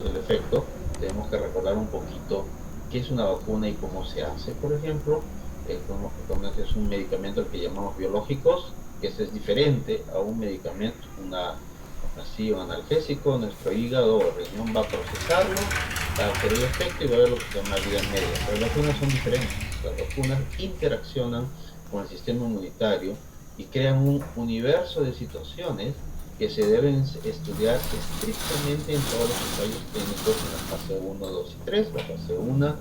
el efecto, tenemos que recordar un poquito qué es una vacuna y cómo se hace. Por ejemplo, como es un medicamento al que llamamos biológicos, que ese es diferente a un medicamento, así, un analgésico. Nuestro hígado o riñón va a procesarlo, va a hacer el efecto y va a haber lo que se llama vida media. Pero las vacunas son diferentes. Las vacunas interaccionan con el sistema inmunitario y crean un universo de situaciones que se deben estudiar estrictamente en todos los ensayos clínicos en la fase uno, 2 y 3, la fase 1,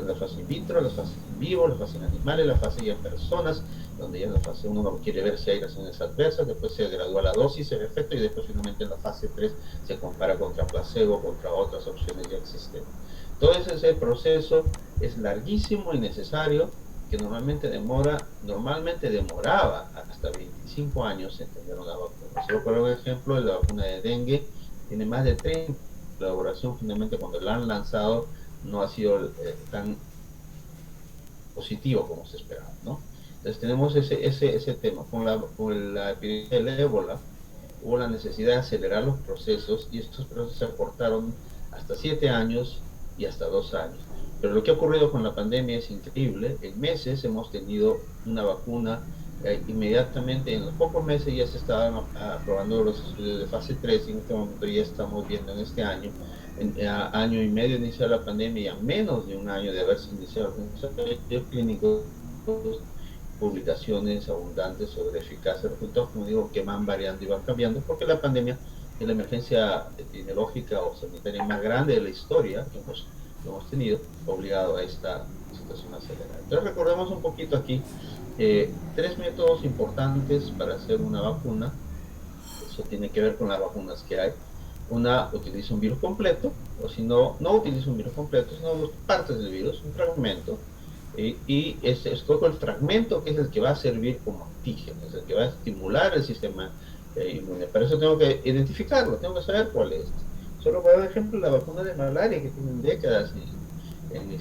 la fase in vitro, las fases en vivo, la fase en animales, la fase ya en personas, donde ya en la fase 1 uno quiere ver si hay reacciones adversas, después se gradúa la dosis, el efecto, y después finalmente en la fase 3 se compara contra placebo, contra otras opciones ya existentes. Todo ese proceso es larguísimo y necesario, que normalmente demoraba hasta 25 años en tener una vacuna. Solo por ejemplo, la vacuna de dengue tiene más de 30 años. La elaboración finalmente cuando la han lanzado no ha sido tan positivo como se esperaba, ¿no? Entonces tenemos ese tema. Con la epidemia del ébola hubo la necesidad de acelerar los procesos y estos procesos se acortaron hasta 7 años y hasta 2 años. Pero lo que ha ocurrido con la pandemia es increíble. En meses hemos tenido una vacuna, inmediatamente en los pocos meses ya se estaban aprobando los estudios de fase 3 y en este momento ya estamos viendo en este año, año y medio de iniciar la pandemia y a menos de un año de haberse iniciado los ensayos clínicos, publicaciones abundantes sobre eficacia de resultados, como digo, que van variando y van cambiando, porque la pandemia es la emergencia epidemiológica o sanitaria más grande de la historia que hemos tenido, obligado a esta situación acelerada. Entonces recordemos un poquito aquí tres métodos importantes para hacer una vacuna. Eso tiene que ver con las vacunas que hay. Una utiliza un virus completo, o si no, no utiliza un virus completo, sino partes del virus, un fragmento, escojo el fragmento que es el que va a servir como antígeno, es el que va a estimular el sistema inmune. Para eso tengo que identificarlo, tengo que saber cuál es. Solo por ejemplo la vacuna de malaria que tienen décadas en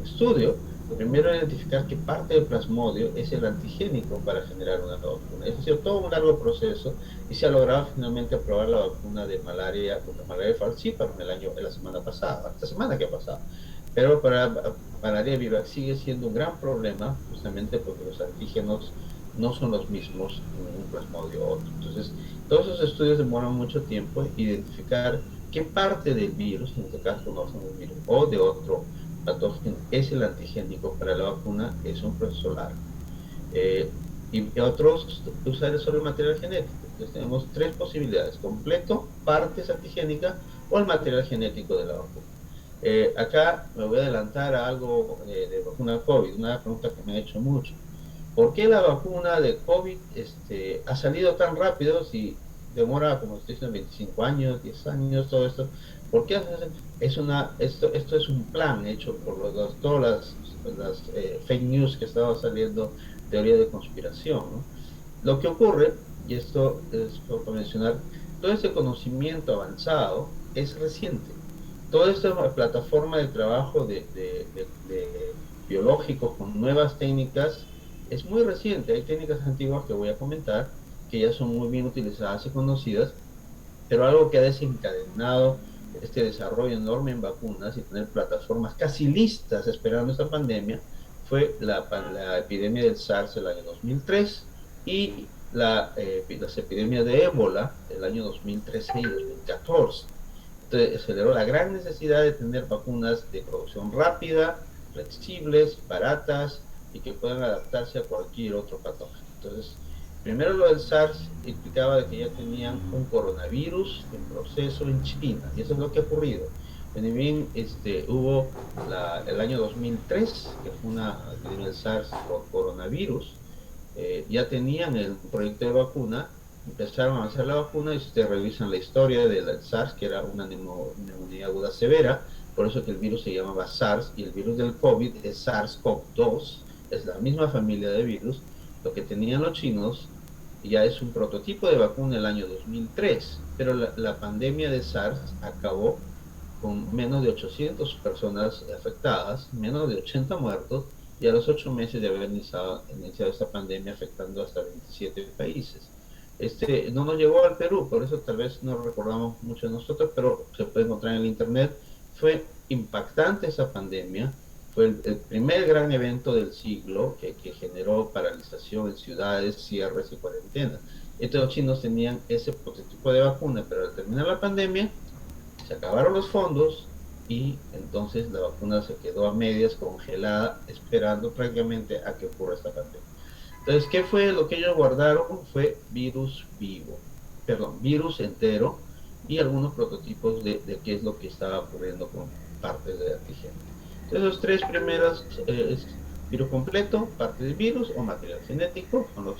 estudio. Primero identificar qué parte del plasmodio es el antigénico para generar una vacuna. Es decir, todo un largo proceso y se ha logrado finalmente aprobar la vacuna de malaria contra malaria falciparum en la semana pasada, esta semana que ha pasado. Pero para malaria viva sigue siendo un gran problema, justamente porque los antígenos no son los mismos en un plasmodio u otro. Entonces, todos esos estudios demoran mucho tiempo identificar qué parte del virus, en este caso no son un virus, o de otro patógeno, es el antigénico para la vacuna. Es un proceso largo. Eh, y otros usar solo el material genético. Entonces tenemos tres posibilidades: completo, partes antigénicas o el material genético de la vacuna. Acá me voy a adelantar a algo de vacuna COVID, una pregunta que me ha hecho mucho. ¿Por qué la vacuna de COVID ha salido tan rápido si demora, como estoy diciendo, 25 años, 10 años, todo esto? ¿Por qué esto es un plan hecho por todas las fake news que estaba saliendo, teoría de conspiración, ¿no? Lo que ocurre, y esto es para mencionar, todo este conocimiento avanzado es reciente. Toda esta plataforma de trabajo de biológicos con nuevas técnicas es muy reciente. Hay técnicas antiguas que voy a comentar que ya son muy bien utilizadas y conocidas, pero algo que ha desencadenado este desarrollo enorme en vacunas y tener plataformas casi listas esperando esta pandemia fue la epidemia del SARS el año 2003 y las epidemias de ébola el año 2013 y 2014. Entonces, aceleró la gran necesidad de tener vacunas de producción rápida, flexibles, baratas y que puedan adaptarse a cualquier otro patógeno. Entonces, primero lo del SARS implicaba de que ya tenían un coronavirus en proceso en China, y eso es lo que ha ocurrido. Bien, hubo el año 2003, que fue una epidemia del SARS por coronavirus. Ya tenían el proyecto de vacuna, empezaron a hacer la vacuna, y si ustedes revisan la historia del SARS, que era una neumonía aguda severa, por eso que el virus se llamaba SARS, y el virus del COVID es SARS-CoV-2, es la misma familia de virus. Lo que tenían los chinos ya es un prototipo de vacuna el año 2003, pero la pandemia de SARS acabó con menos de 800 personas afectadas, menos de 80 muertos, y a los 8 meses de haber iniciado esta pandemia afectando hasta 27 países. No nos llegó al Perú, por eso tal vez no lo recordamos mucho de nosotros, pero se puede encontrar en el internet. Fue impactante esa pandemia, fue el primer gran evento del siglo que generó paralización en ciudades, cierres y cuarentenas. Entonces los chinos tenían ese prototipo de vacuna, pero al terminar la pandemia se acabaron los fondos y entonces la vacuna se quedó a medias, congelada, esperando prácticamente a que ocurra esta pandemia. Entonces, ¿qué fue lo que ellos guardaron? Fue virus vivo, perdón, virus entero y algunos prototipos de qué es lo que estaba ocurriendo con partes de antígeno. Entonces, los tres primeros es virus completo, parte del virus o material genético, son las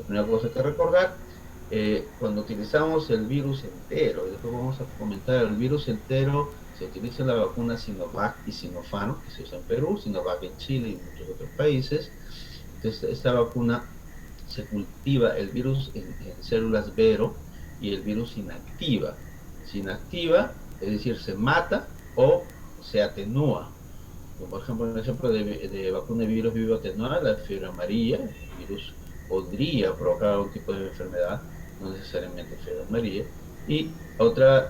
primeras cosas que recordar. Cuando utilizamos el virus entero, y después vamos a comentar, el virus entero se utiliza en la vacuna Sinovac y Sinopharm, que se usa en Perú, Sinovac en Chile y en muchos otros países. Entonces, esta vacuna se cultiva el virus en células Vero y el virus inactiva. Se inactiva, es decir, se mata o se atenúa. Como por ejemplo, un ejemplo de vacuna de virus vivo atenuada, la fiebre amarilla, el virus podría provocar algún tipo de enfermedad, no necesariamente fiebre amarilla. Y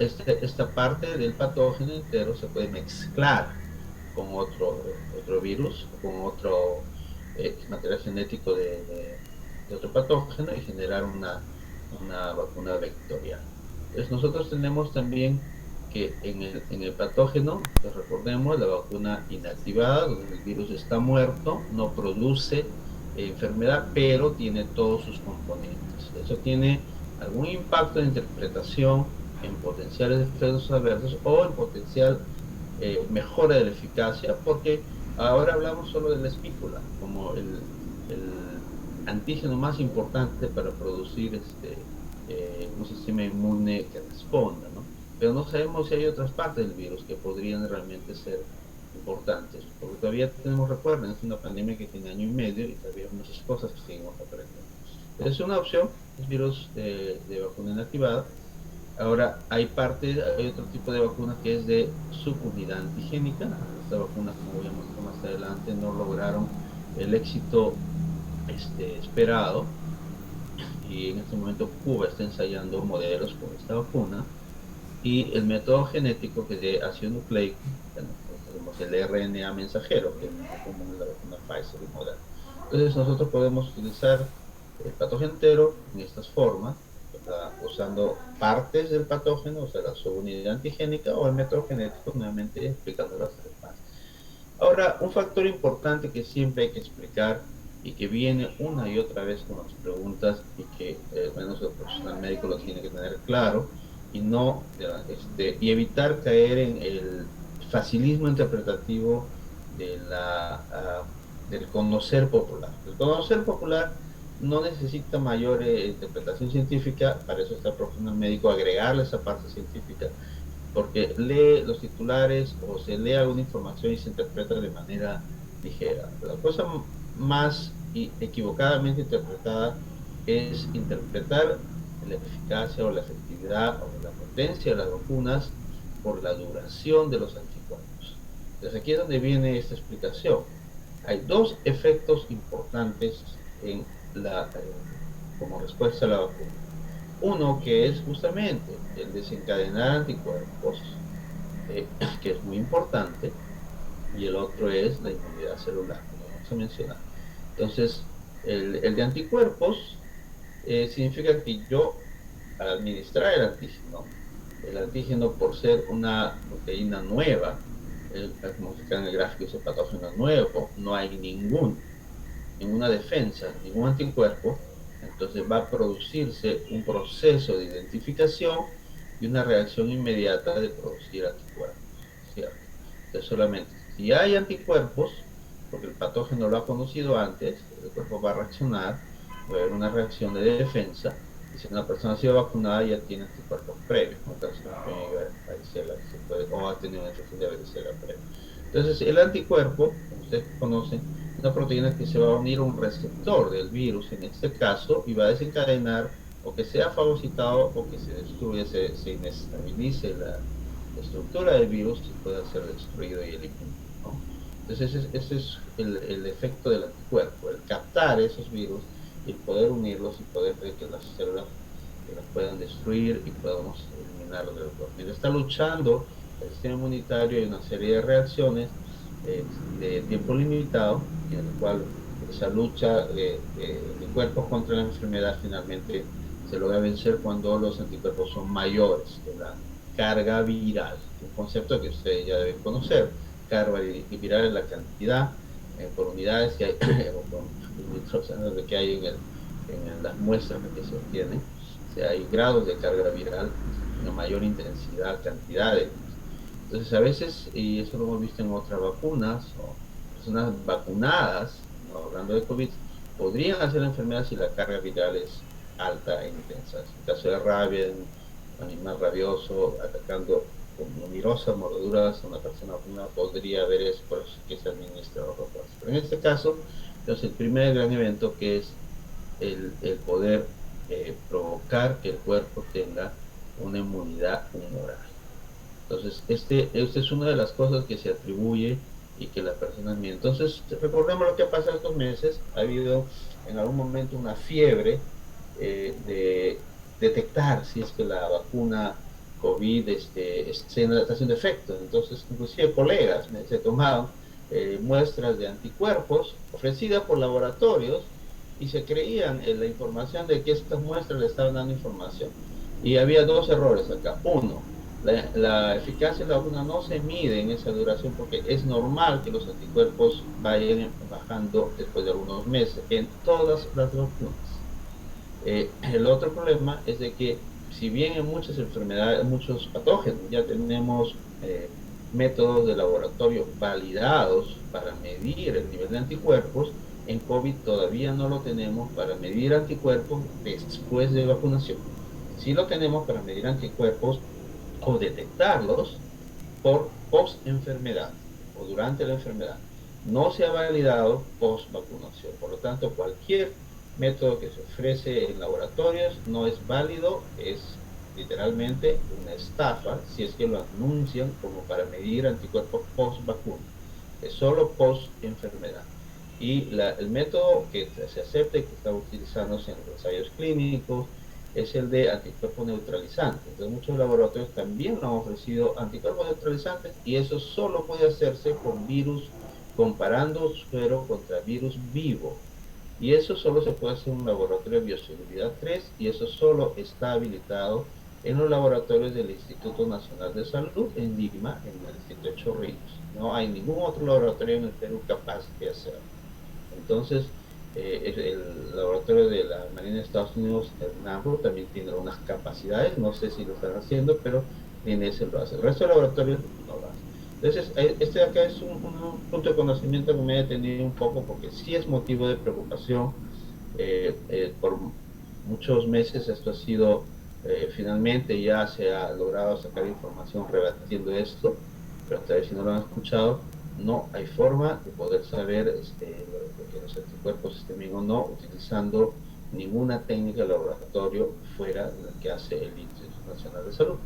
esta parte del patógeno entero se puede mezclar con otro virus, con otro material genético de otro patógeno y generar una vacuna vectorial. Entonces nosotros tenemos también que en el patógeno, pues recordemos, la vacuna inactivada, donde el virus está muerto, no produce enfermedad, pero tiene todos sus componentes. Eso tiene algún impacto de interpretación en potenciales efectos adversos o en potencial mejora de la eficacia, porque ahora hablamos solo de la espícula como el antígeno más importante para producir un sistema inmune que responda, ¿no? Pero no sabemos si hay otras partes del virus que podrían realmente ser importantes, porque todavía tenemos, recuerden, es una pandemia que tiene año y medio y todavía hay muchas cosas que seguimos aprendiendo. Es una opción, es virus de vacuna inactivada. Ahora, hay otro tipo de vacuna que es de subunidad antigénica. Estas vacunas, como voy a mostrar más adelante, no lograron el éxito esperado. Y en este momento Cuba está ensayando modelos con esta vacuna. Y el método genético que es de ácido nucleico, bueno, tenemos el RNA mensajero, que es muy común en la vacuna Pfizer y Moderna. Entonces nosotros podemos utilizar el patógeno entero en estas formas, usando partes del patógeno, o sea, la subunidad antigénica, o el método genético, nuevamente explicando las tres fases. Ahora, un factor importante que siempre hay que explicar y que viene una y otra vez con las preguntas y que al menos el profesional médico lo tiene que tener claro y no y evitar caer en el facilismo interpretativo del conocer popular. El conocer popular no necesita mayor interpretación científica, para eso está el profesional médico, agregarle esa parte científica, porque lee los titulares o se lee alguna información y se interpreta de manera ligera. La cosa más equivocadamente interpretada es interpretar la eficacia o la efectividad o la potencia de las vacunas por la duración de los anticuerpos. Entonces aquí es donde viene esta explicación. Hay dos efectos importantes en como respuesta a la vacuna. Uno que es justamente el desencadenar anticuerpos, que es muy importante, y el otro es la inmunidad celular, como vamos a mencionar. Entonces, el de anticuerpos significa que yo, al administrar el antígeno por ser una proteína nueva, como se en el gráfico, ese patógeno nuevo, no hay ninguna defensa, ningún anticuerpo, entonces va a producirse un proceso de identificación y una reacción inmediata de producir anticuerpos, ¿cierto? Entonces solamente si hay anticuerpos, porque el patógeno lo ha conocido antes, el cuerpo va a reaccionar, va a haber una reacción de defensa, y si una persona ha sido vacunada ya tiene anticuerpos previos, como caso de o ha tenido una infección de varicela previa. Entonces el anticuerpo, como ustedes conocen, una proteína que se va a unir a un receptor del virus en este caso y va a desencadenar o que sea fagocitado o que se destruya, se inestabilice la estructura del virus y pueda ser destruido y eliminado, ¿no? Entonces ese es el efecto del anticuerpo, el captar esos virus y poder unirlos y poder ver que las células que las puedan destruir y podamos eliminarlos del cuerpo. Mientras está luchando el sistema inmunitario, hay una serie de reacciones de tiempo limitado, en el cual esa lucha de cuerpos contra la enfermedad finalmente se logra vencer cuando los anticuerpos son mayores que la carga viral, un concepto que ustedes ya deben conocer. Carga viral es la cantidad por unidades que hay, o por nitrógenos que hay en las muestras que se obtienen. O sea, hay grados de carga viral, una mayor intensidad, cantidad de virus. Entonces, a veces, y eso lo hemos visto en otras vacunas, o personas vacunadas, no hablando de COVID, podrían hacer la enfermedad si la carga viral es alta e intensa. En el caso de rabia, un animal rabioso atacando con numerosas mordeduras a una persona vacunada podría haber eso, por eso que se administra los refuerzos. Pero en este caso, entonces el primer gran evento que es el poder provocar que el cuerpo tenga una inmunidad humoral. Entonces, este es una de las cosas que se atribuye y que la persona mide. Entonces, recordemos lo que ha pasado estos meses. Ha habido en algún momento una fiebre de detectar si es que la vacuna COVID está haciendo efecto. Entonces, inclusive colegas se tomaron muestras de anticuerpos ofrecidas por laboratorios y se creían en la información de que estas muestras le estaban dando información. Y había dos errores acá. Uno, la eficacia de la vacuna no se mide en esa duración porque es normal que los anticuerpos vayan bajando después de algunos meses en todas las vacunas. El otro problema es de que si bien en muchas enfermedades, muchos patógenos ya tenemos métodos de laboratorio validados para medir el nivel de anticuerpos, en COVID todavía no lo tenemos para medir anticuerpos después de vacunación. Sí lo tenemos para medir anticuerpos o detectarlos por post-enfermedad o durante la enfermedad. No se ha validado post-vacunación. Por lo tanto, cualquier método que se ofrece en laboratorios no es válido, es literalmente una estafa si es que lo anuncian como para medir anticuerpos post-vacuna. Es solo post-enfermedad. Y el método que se acepta y que está utilizándose en los ensayos clínicos es el de anticuerpos neutralizantes. Entonces, muchos laboratorios también han ofrecido anticuerpos neutralizantes y eso solo puede hacerse con virus, comparando suero contra virus vivo. Y eso solo se puede hacer en un laboratorio de bioseguridad 3 y eso solo está habilitado en los laboratorios del Instituto Nacional de Salud en Lima, en el distrito de Chorrillos. No hay ningún otro laboratorio en el Perú capaz de hacerlo. Entonces, el laboratorio de la Marina de Estados Unidos, el NAMRO, también tiene unas capacidades, no sé si lo están haciendo, pero en ese lo hace. El resto de laboratorios no lo hace. Entonces, este de acá es un punto de conocimiento que me he detenido un poco porque sí es motivo de preocupación. Por muchos meses esto ha sido, finalmente ya se ha logrado sacar información rebatiendo esto, pero tal vez si no lo han escuchado, no hay forma de poder saber que los anticuerpos estén bien o no utilizando ninguna técnica de laboratorio fuera de la que hace el Instituto Nacional de Salud.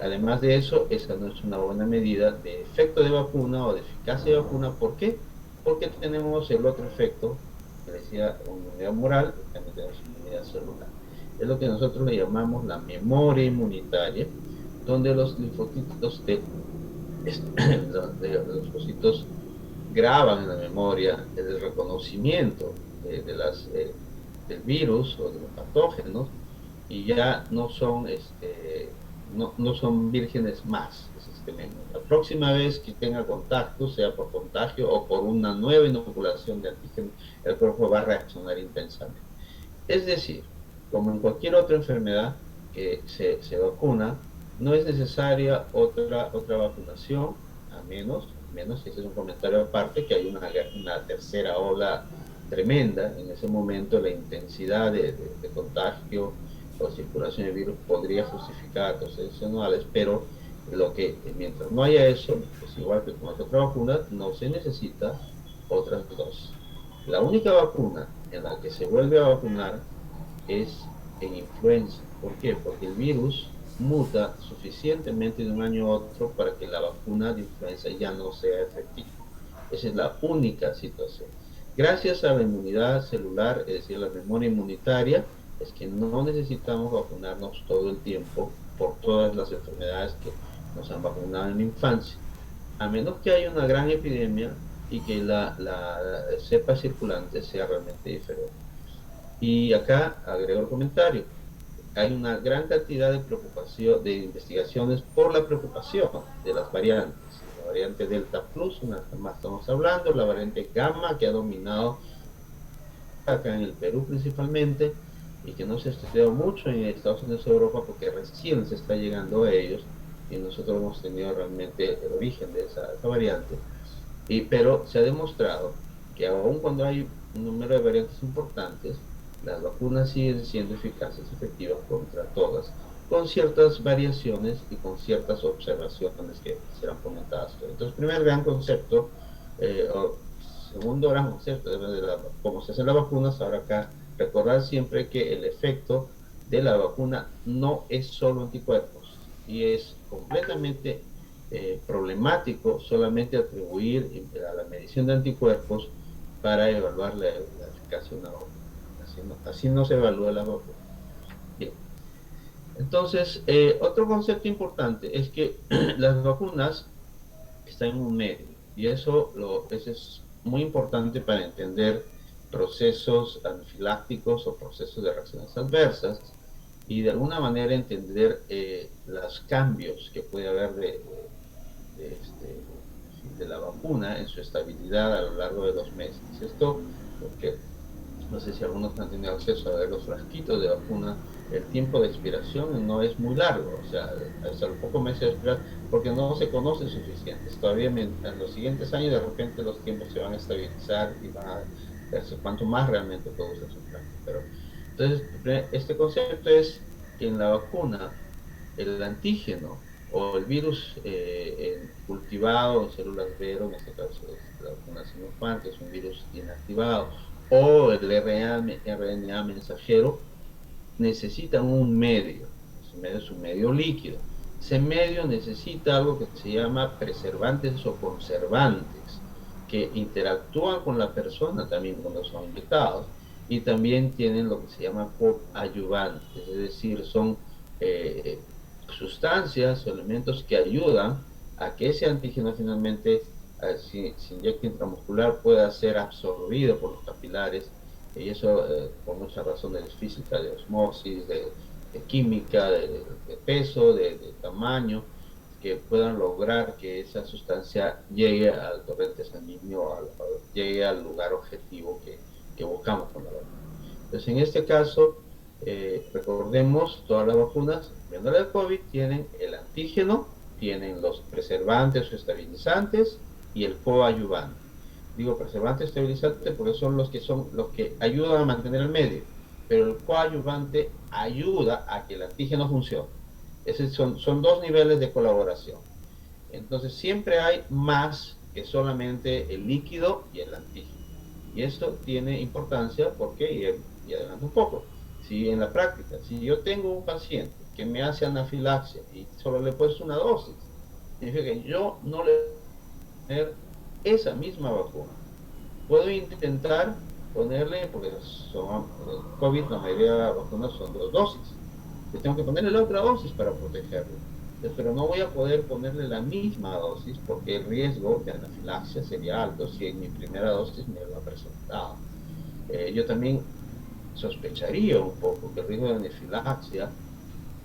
Además de eso, esa no es una buena medida de efecto de vacuna o de eficacia de vacuna. ¿Por qué? Porque tenemos el otro efecto, que decía inmunidad moral, y también tenemos inmunidad celular. Es lo que nosotros le llamamos la memoria inmunitaria, donde los linfocitos los linfocitos graban en la memoria el reconocimiento del virus o de los patógenos y ya no son, no son vírgenes más. La próxima vez que tenga contacto, sea por contagio o por una nueva inoculación de antígeno, el cuerpo va a reaccionar intensamente. Es decir, como en cualquier otra enfermedad que se vacuna, no es necesaria otra vacunación, a menos, ese es un comentario aparte, que hay una tercera ola tremenda. En ese momento la intensidad de contagio o circulación de virus podría justificar dosis anuales, pero mientras no haya eso, pues igual que con las otras vacunas, no se necesita otras dosis. La única vacuna en la que se vuelve a vacunar es en influenza. ¿Por qué? Porque el virus muta suficientemente de un año a otro para que la vacuna de influenza ya no sea efectiva. Esa es la única situación. Gracias a la inmunidad celular, es decir, la memoria inmunitaria, es que no necesitamos vacunarnos todo el tiempo por todas las enfermedades que nos han vacunado en la infancia, a menos que haya una gran epidemia y que la cepa circulante sea realmente diferente. Y acá agrego el comentario. Hay una gran cantidad de preocupación, de investigaciones por la preocupación de las variantes. La variante Delta Plus, una que más estamos hablando, la variante Gamma, que ha dominado acá en el Perú principalmente, y que no se ha estudiado mucho en Estados Unidos y Europa porque recién se está llegando a ellos, y nosotros hemos tenido realmente el origen de esa variante. Pero se ha demostrado que aun cuando hay un número de variantes importantes, las vacunas siguen siendo eficaces y efectivas contra todas, con ciertas variaciones y con ciertas observaciones que serán comentadas. Entonces, primer gran concepto, o segundo gran concepto de cómo se hacen las vacunas, ahora acá recordar siempre que el efecto de la vacuna no es solo anticuerpos y es completamente problemático solamente atribuir a la medición de anticuerpos para evaluar la eficacia de una vacuna. Así no se evalúa la vacuna. Bien. Entonces, otro concepto importante es que las vacunas están en un medio y eso es muy importante para entender procesos anafilácticos o procesos de reacciones adversas y de alguna manera entender los cambios que puede haber de, este, de la vacuna en su estabilidad a lo largo de 2 meses. Esto porque no sé si algunos han tenido acceso a ver los frasquitos de vacuna, el tiempo de expiración no es muy largo, o sea, hasta los pocos meses de expirar, porque no se conocen suficientes. Todavía en los siguientes años de repente los tiempos se van a estabilizar y van a verse cuánto más realmente produce su frasco. Pero, entonces, este concepto es que en la vacuna el antígeno o el virus cultivado en células Vero, en este caso es la vacuna Sinopharm, que es un virus inactivado, o el RNA mensajero, necesitan un medio. Ese medio es un medio líquido. Ese medio necesita algo que se llama preservantes o conservantes, que interactúan con la persona también cuando son inyectados, y también tienen lo que se llama coadyuvantes, es decir, son eh, sustancias o elementos que ayudan a que ese antígeno finalmente, si se inyecta intramuscular, pueda ser absorbido por los capilares, y eso por muchas razones físicas, de osmosis, de química, de peso, de tamaño, que puedan lograr que esa sustancia llegue al torrente sanguíneo, llegue al lugar objetivo que buscamos con la vacuna. Entonces, en este caso, recordemos, todas las vacunas, viendo el COVID, tienen el antígeno, tienen los preservantes o estabilizantes y el coadyuvante. Digo preservante estabilizante porque son los que ayudan a mantener el medio, pero el coadyuvante ayuda a que el antígeno funcione. Esos son dos niveles de colaboración. Entonces siempre hay más que solamente el líquido y el antígeno. Y esto tiene importancia porque, y adelanto un poco, si en la práctica, si yo tengo un paciente que me hace anafilaxia y solo le he puesto una dosis, significa que yo no le voy a poner esa misma vacuna. Puedo intentar ponerle, porque son COVID, la mayoría de las vacunas son 2 dosis. Yo tengo que ponerle la otra dosis para protegerlo. Pero no voy a poder ponerle la misma dosis porque el riesgo de anafilaxia sería alto si en mi primera dosis me lo ha presentado. Yo también sospecharía un poco que el riesgo de anafilaxia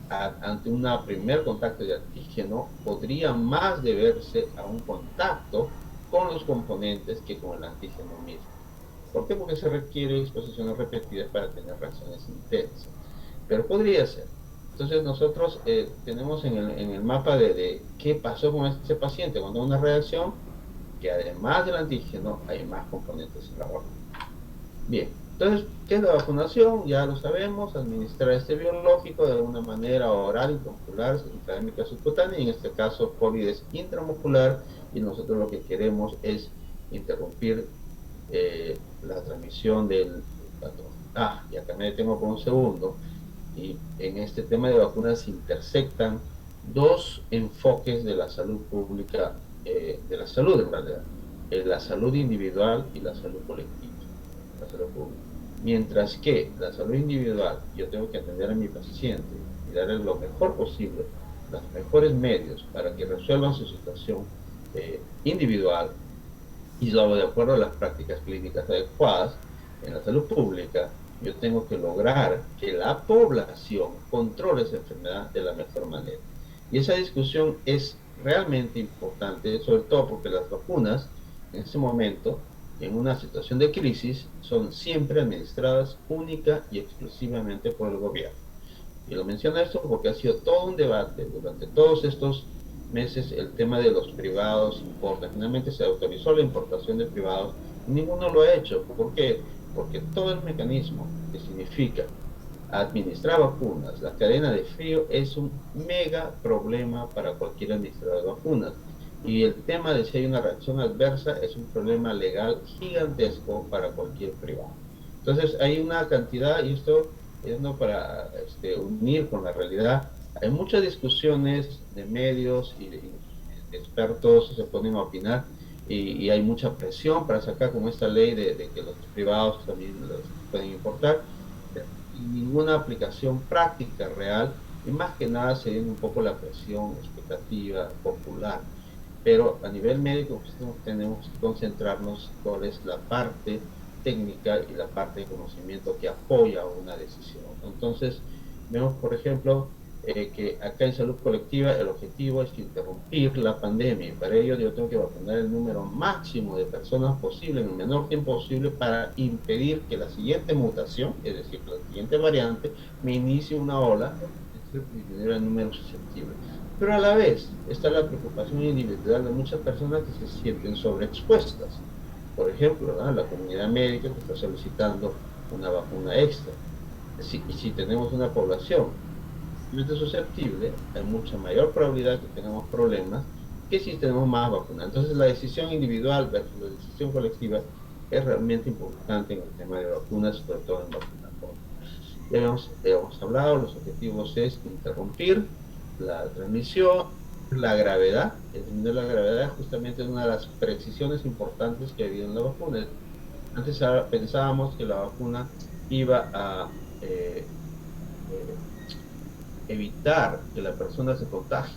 ante un primer contacto de antígeno podría más deberse a un contacto con los componentes que con el antígeno mismo. ¿Por qué? Porque se requiere exposiciones repetidas para tener reacciones intensas. Pero podría ser. Entonces nosotros tenemos en el mapa de qué pasó con ese paciente cuando hay una reacción, que además del antígeno hay más componentes en la vacuna. Bien, entonces, ¿qué es la vacunación? Ya lo sabemos, administrar este biológico de alguna manera oral, intramuscular, intradérmica subcutánea, y en este caso COVID es intramuscular, y nosotros lo que queremos es interrumpir la transmisión del patógeno. Y acá me detengo por un segundo, y en este tema de vacunas se intersectan dos enfoques de la salud pública, de la salud en realidad, la salud individual y la salud colectiva. la salud pública. Mientras que la salud individual, yo tengo que atender a mi paciente y darle lo mejor posible, los mejores medios para que resuelvan su situación individual, y luego de acuerdo a las prácticas clínicas adecuadas en la salud pública, yo tengo que lograr que la población controle esa enfermedad de la mejor manera. Y esa discusión es realmente importante, sobre todo porque las vacunas en ese momento, en una situación de crisis, son siempre administradas única y exclusivamente por el gobierno. Y lo menciono esto porque ha sido todo un debate durante todos estos meses. El tema de los privados importa. Finalmente se autorizó la importación de privados y ninguno lo ha hecho. ¿Por qué? Porque todo el mecanismo que significa administrar vacunas, la cadena de frío, es un mega problema para cualquier administrador de vacunas. Y el tema de si hay una reacción adversa es un problema legal gigantesco para cualquier privado. Entonces hay una cantidad, y esto no para unir con la realidad, hay muchas discusiones de medios y de expertos se ponen a opinar, y hay mucha presión para sacar como esta ley de que los privados también los pueden importar, y ninguna aplicación práctica real, y más que nada se viene un poco la presión expectativa popular. Pero a nivel médico pues, tenemos que concentrarnos cuál es la parte técnica y la parte de conocimiento que apoya una decisión. Entonces, vemos, por ejemplo, que acá en salud colectiva el objetivo es interrumpir la pandemia, y para ello yo tengo que vacunar el número máximo de personas posible en el menor tiempo posible para impedir que la siguiente mutación, es decir, la siguiente variante, me inicie una ola y disminuir el número susceptible. Pero a la vez está la preocupación individual de muchas personas que se sienten sobreexpuestas. Por ejemplo, ¿no? La comunidad médica que está solicitando una vacuna extra. Y si tenemos una población susceptible, hay mucha mayor probabilidad que tengamos problemas que si tenemos más vacunas. Entonces la decisión individual versus la decisión colectiva es realmente importante en el tema de vacunas, sobre todo en vacunas. Ya hemos hablado, los objetivos es interrumpir la transmisión, la gravedad. Disminuir la gravedad justamente es una de las precisiones importantes que ha habido en la vacuna. Antes pensábamos que la vacuna iba a evitar que la persona se contagie,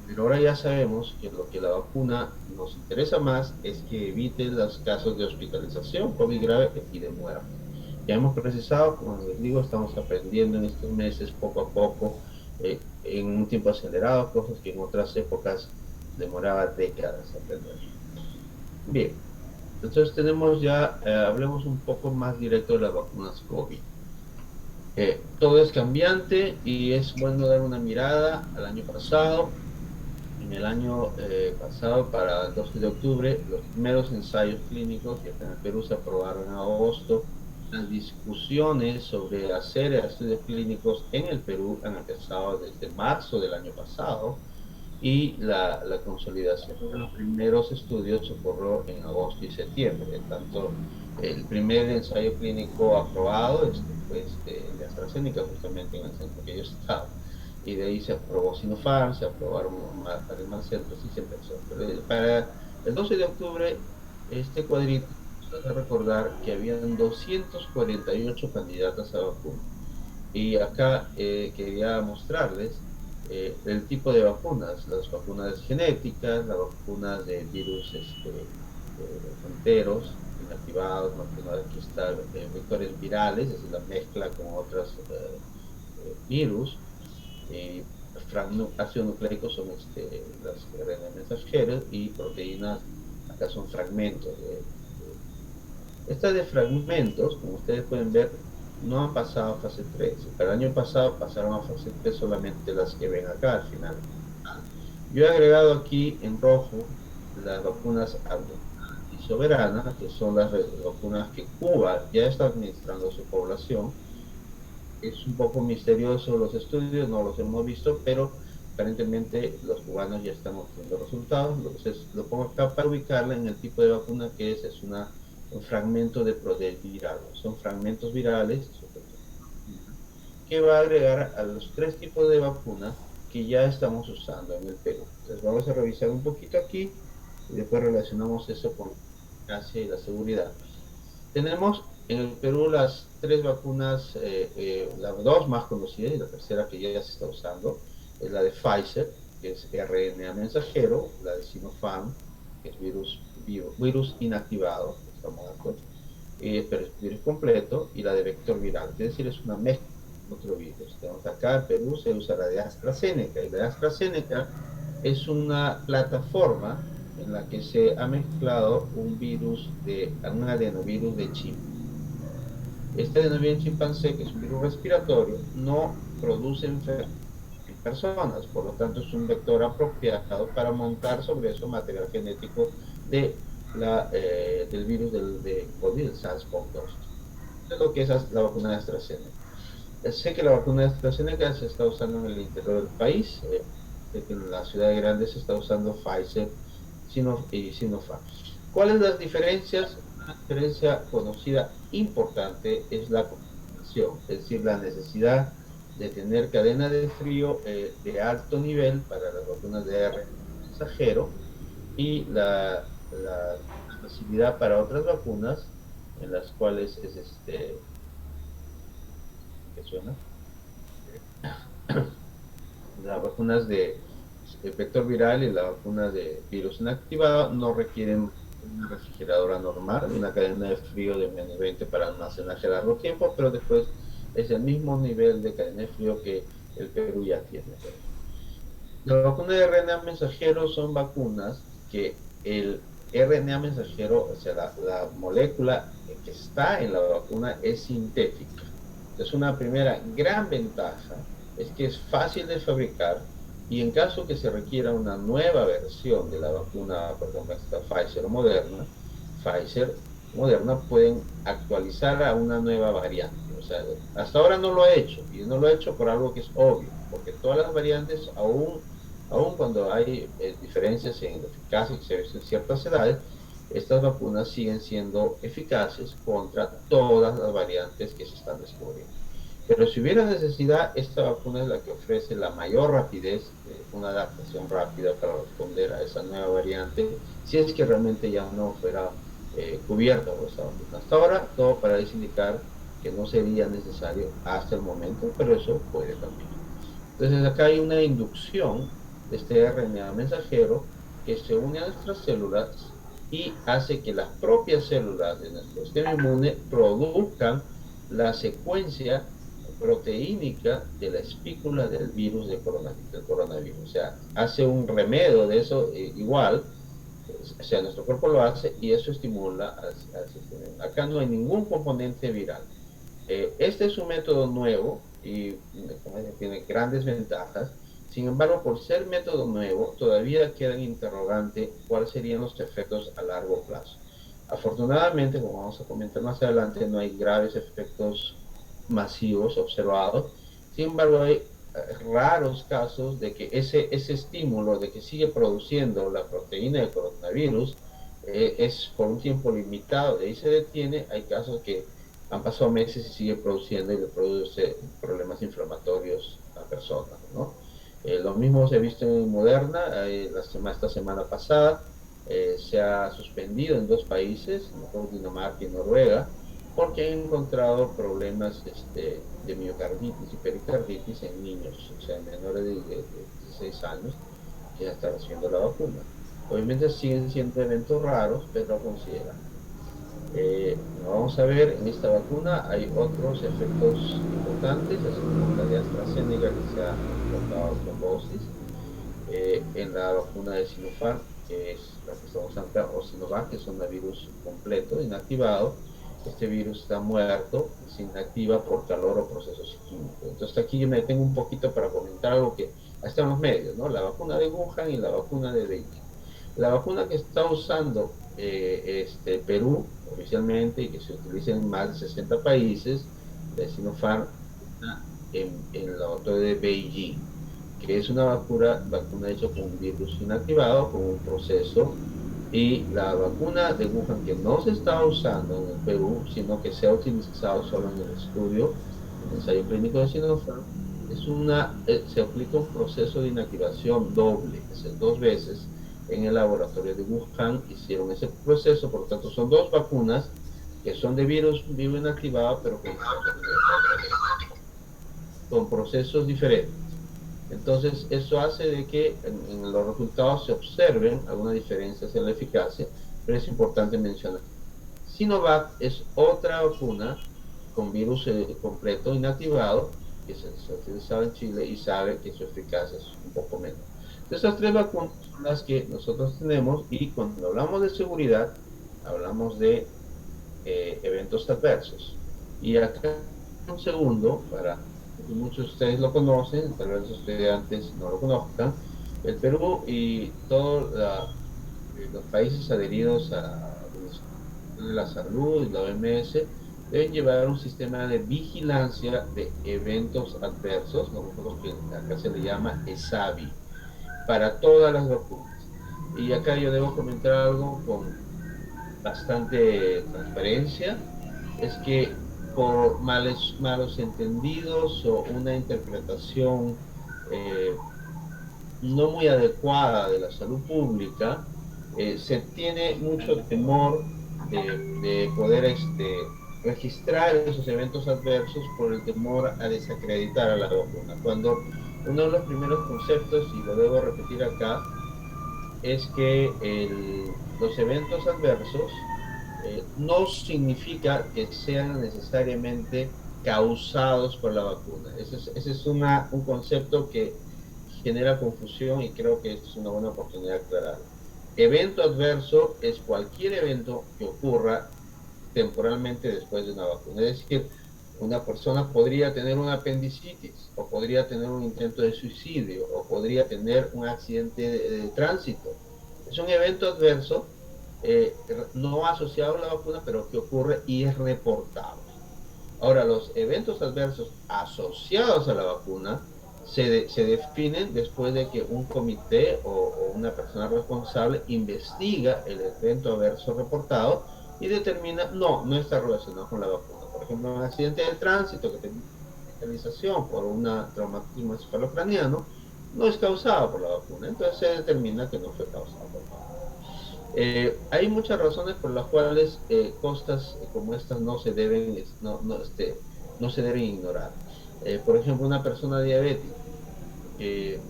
pero ahora ya sabemos que lo que la vacuna nos interesa más es que evite los casos de hospitalización, COVID grave y de muerte. Ya hemos precisado, como les digo, estamos aprendiendo en estos meses poco a poco, en un tiempo acelerado, cosas que en otras épocas demoraba décadas aprender. Bien, entonces tenemos ya, hablemos un poco más directo de las vacunas COVID. Todo es cambiante y es bueno dar una mirada al año pasado. En el año pasado, para el 12 de octubre, los primeros ensayos clínicos que en el Perú se aprobaron en agosto. Las discusiones sobre hacer estudios clínicos en el Perú han empezado desde marzo del año pasado, y la consolidación de los primeros estudios ocurrió en agosto y septiembre. Tanto el primer ensayo clínico aprobado fue de AstraZeneca, justamente en el centro que yo estaba, y de ahí se aprobó Sinopharm, se aprobaron más centros y se empezó. Pero para el 12 de octubre, este cuadrito nos hace recordar que habían 248 candidatas a vacuna. Y acá quería mostrarles el tipo de vacunas: las vacunas genéticas, las vacunas de virus enteros, inactivados, aquí está vectores virales, es decir, la mezcla con otros virus. Ácidos nucleicos son las RNA mensajeros, y proteínas acá son fragmentos. Estas de fragmentos, como ustedes pueden ver, no han pasado a fase 3. Para el año pasado pasaron a fase 3 solamente las que ven acá al final. Yo he agregado aquí en rojo las vacunas antisoberanas, que son las vacunas que Cuba ya está administrando a su población. Es un poco misterioso los estudios, no los hemos visto, pero aparentemente los cubanos ya están obteniendo resultados. Entonces lo pongo acá para ubicarla en el tipo de vacuna que es un fragmento de viral. Son fragmentos virales que va a agregar a los 3 tipos de vacunas que ya estamos usando en el Perú. Entonces vamos a revisar un poquito aquí y después relacionamos eso con la eficacia y la seguridad. Tenemos En el Perú las tres vacunas, las dos más conocidas y la tercera que ya se está usando, es la de Pfizer, que es RNA mensajero, la de Sinopharm, que es virus inactivado, está muerto, pero es virus completo, y la de vector viral, es decir, es una mezcla de otro virus. Tenemos acá en Perú se usa la de AstraZeneca, y la de AstraZeneca es una plataforma en la que se ha mezclado un adenovirus de chimpancé. Este adenovirus chimpancé, que es un virus respiratorio, no produce enfermedades en personas, por lo tanto es un vector apropiado para montar sobre eso material genético del virus de COVID, el SARS-CoV-2. Es lo que es la vacuna de AstraZeneca. Sé que la vacuna de AstraZeneca se está usando en el interior del país, sé que en la ciudad grande se está usando Pfizer y Sinopharm. ¿Cuáles las diferencias? Una diferencia conocida importante es la contaminación, es decir, la necesidad de tener cadena de frío de alto nivel para las vacunas de RNA mensajero y la facilidad para otras vacunas en las cuales es ¿qué suena? Las vacunas de vector viral y la vacuna de virus inactivado no requieren una refrigeradora normal, una cadena de frío de -20 para almacenaje a largo tiempo, pero después es el mismo nivel de cadena de frío que el Perú ya tiene. La vacuna de RNA mensajero son vacunas que el RNA mensajero, o sea, la molécula que está en la vacuna es sintética. Entonces, una primera gran ventaja es que es fácil de fabricar y en caso que se requiera una nueva versión de la vacuna, por ejemplo, esta Pfizer o Moderna pueden actualizar a una nueva variante. O sea, hasta ahora no lo ha hecho y no lo ha hecho por algo que es obvio, porque todas las variantes, aún cuando hay diferencias en la eficacia que se ve en ciertas edades, estas vacunas siguen siendo eficaces contra todas las variantes que se están descubriendo. Pero si hubiera necesidad, esta vacuna es la que ofrece la mayor rapidez, una adaptación rápida para responder a esa nueva variante, si es que realmente ya no fuera cubierta por esta vacuna. Hasta ahora, todo parece indicar que no sería necesario hasta el momento, pero eso puede cambiar. Entonces, acá hay una inducción de este RNA mensajero que se une a nuestras células y hace que las propias células de nuestro sistema inmune produzcan la secuencia proteínica de la espícula del virus del coronavirus. O sea, hace un remedio de eso igual, o sea, nuestro cuerpo lo hace y eso estimula al sistema. Acá no hay ningún componente viral. Este es un método nuevo y tiene grandes ventajas. Sin embargo, por ser método nuevo, todavía queda en interrogante cuáles serían los efectos a largo plazo. Afortunadamente, como vamos a comentar más adelante, no hay graves efectos masivos observados. Sin embargo, hay raros casos de que ese estímulo de que sigue produciendo la proteína del coronavirus es por un tiempo limitado, de ahí se detiene. Hay casos que han pasado meses y sigue produciendo y le produce problemas inflamatorios a personas, ¿no? Lo mismo se ha visto en Moderna, esta semana pasada se ha suspendido en dos países, Dinamarca y Noruega, porque han encontrado problemas de miocarditis y pericarditis en niños, o sea, menores de 16 años, que ya están recibiendo la vacuna. Obviamente siguen siendo eventos raros, pero lo consideran. Vamos a ver, en esta vacuna hay otros efectos importantes, así como la de AstraZeneca que se ha reportado trombosis, en la vacuna de Sinopharm, que es la que estamos acá, o Sinovac, que es un virus completo, inactivado. Este virus está muerto, se inactiva por calor o procesos químicos. Entonces aquí yo me detengo un poquito para comentar algo que está en los medios, ¿no? La vacuna de Wuhan y la vacuna de Beijing. La vacuna que está usando Perú oficialmente y que se utiliza en más de 60 países, de Sinopharm, en el laboratorio de Beijing, que es una vacuna hecha con un virus inactivado, con un proceso, y la vacuna de Wuhan, que no se está usando en el Perú, sino que se ha utilizado solo en el estudio, en el ensayo clínico de Sinopharm, se aplica un proceso de inactivación doble, es decir, dos veces en el laboratorio de Wuhan hicieron ese proceso. Por lo tanto son dos vacunas que son de virus vivo inactivado, pero con procesos diferentes. Entonces, eso hace de que en los resultados se observen algunas diferencias en la eficacia, pero es importante mencionar. Sinovac es otra vacuna con virus completo inactivado que se ha utilizado en Chile y sabe que su eficacia es un poco menos. Estas tres vacunas son las que nosotros tenemos y cuando hablamos de seguridad, hablamos de eventos adversos. Y acá un segundo, para muchos de ustedes lo conocen, tal vez los estudiantes no lo conozcan, el Perú y todos los países adheridos a la salud y la OMS deben llevar un sistema de vigilancia de eventos adversos, nosotros que acá se le llama ESAVI, para todas las vacunas. Y acá yo debo comentar algo con bastante transparencia, es que por malos entendidos o una interpretación eh, no muy adecuada de la salud pública, se tiene mucho temor de poder registrar esos eventos adversos por el temor a desacreditar a la vacuna. Cuando uno de los primeros conceptos, y lo debo repetir acá, es que los eventos adversos no significa que sean necesariamente causados por la vacuna. Ese es un concepto que genera confusión y creo que esta es una buena oportunidad de aclararlo. Evento adverso es cualquier evento que ocurra temporalmente después de una vacuna. Es decir, una persona podría tener una apendicitis, o podría tener un intento de suicidio, o podría tener un accidente de tránsito. Es un evento adverso no asociado a la vacuna, pero que ocurre y es reportable. Ahora, los eventos adversos asociados a la vacuna se definen después de que un comité o una persona responsable investiga el evento adverso reportado y determina, no está relacionado con la vacuna. Por ejemplo, un accidente de tránsito que tiene hospitalización por un traumatismo encefalocraniano no es causado por la vacuna, entonces se determina que no fue causado por la vacuna. Hay muchas razones por las cuales cosas como estas no se deben ignorar. Por ejemplo, una persona diabética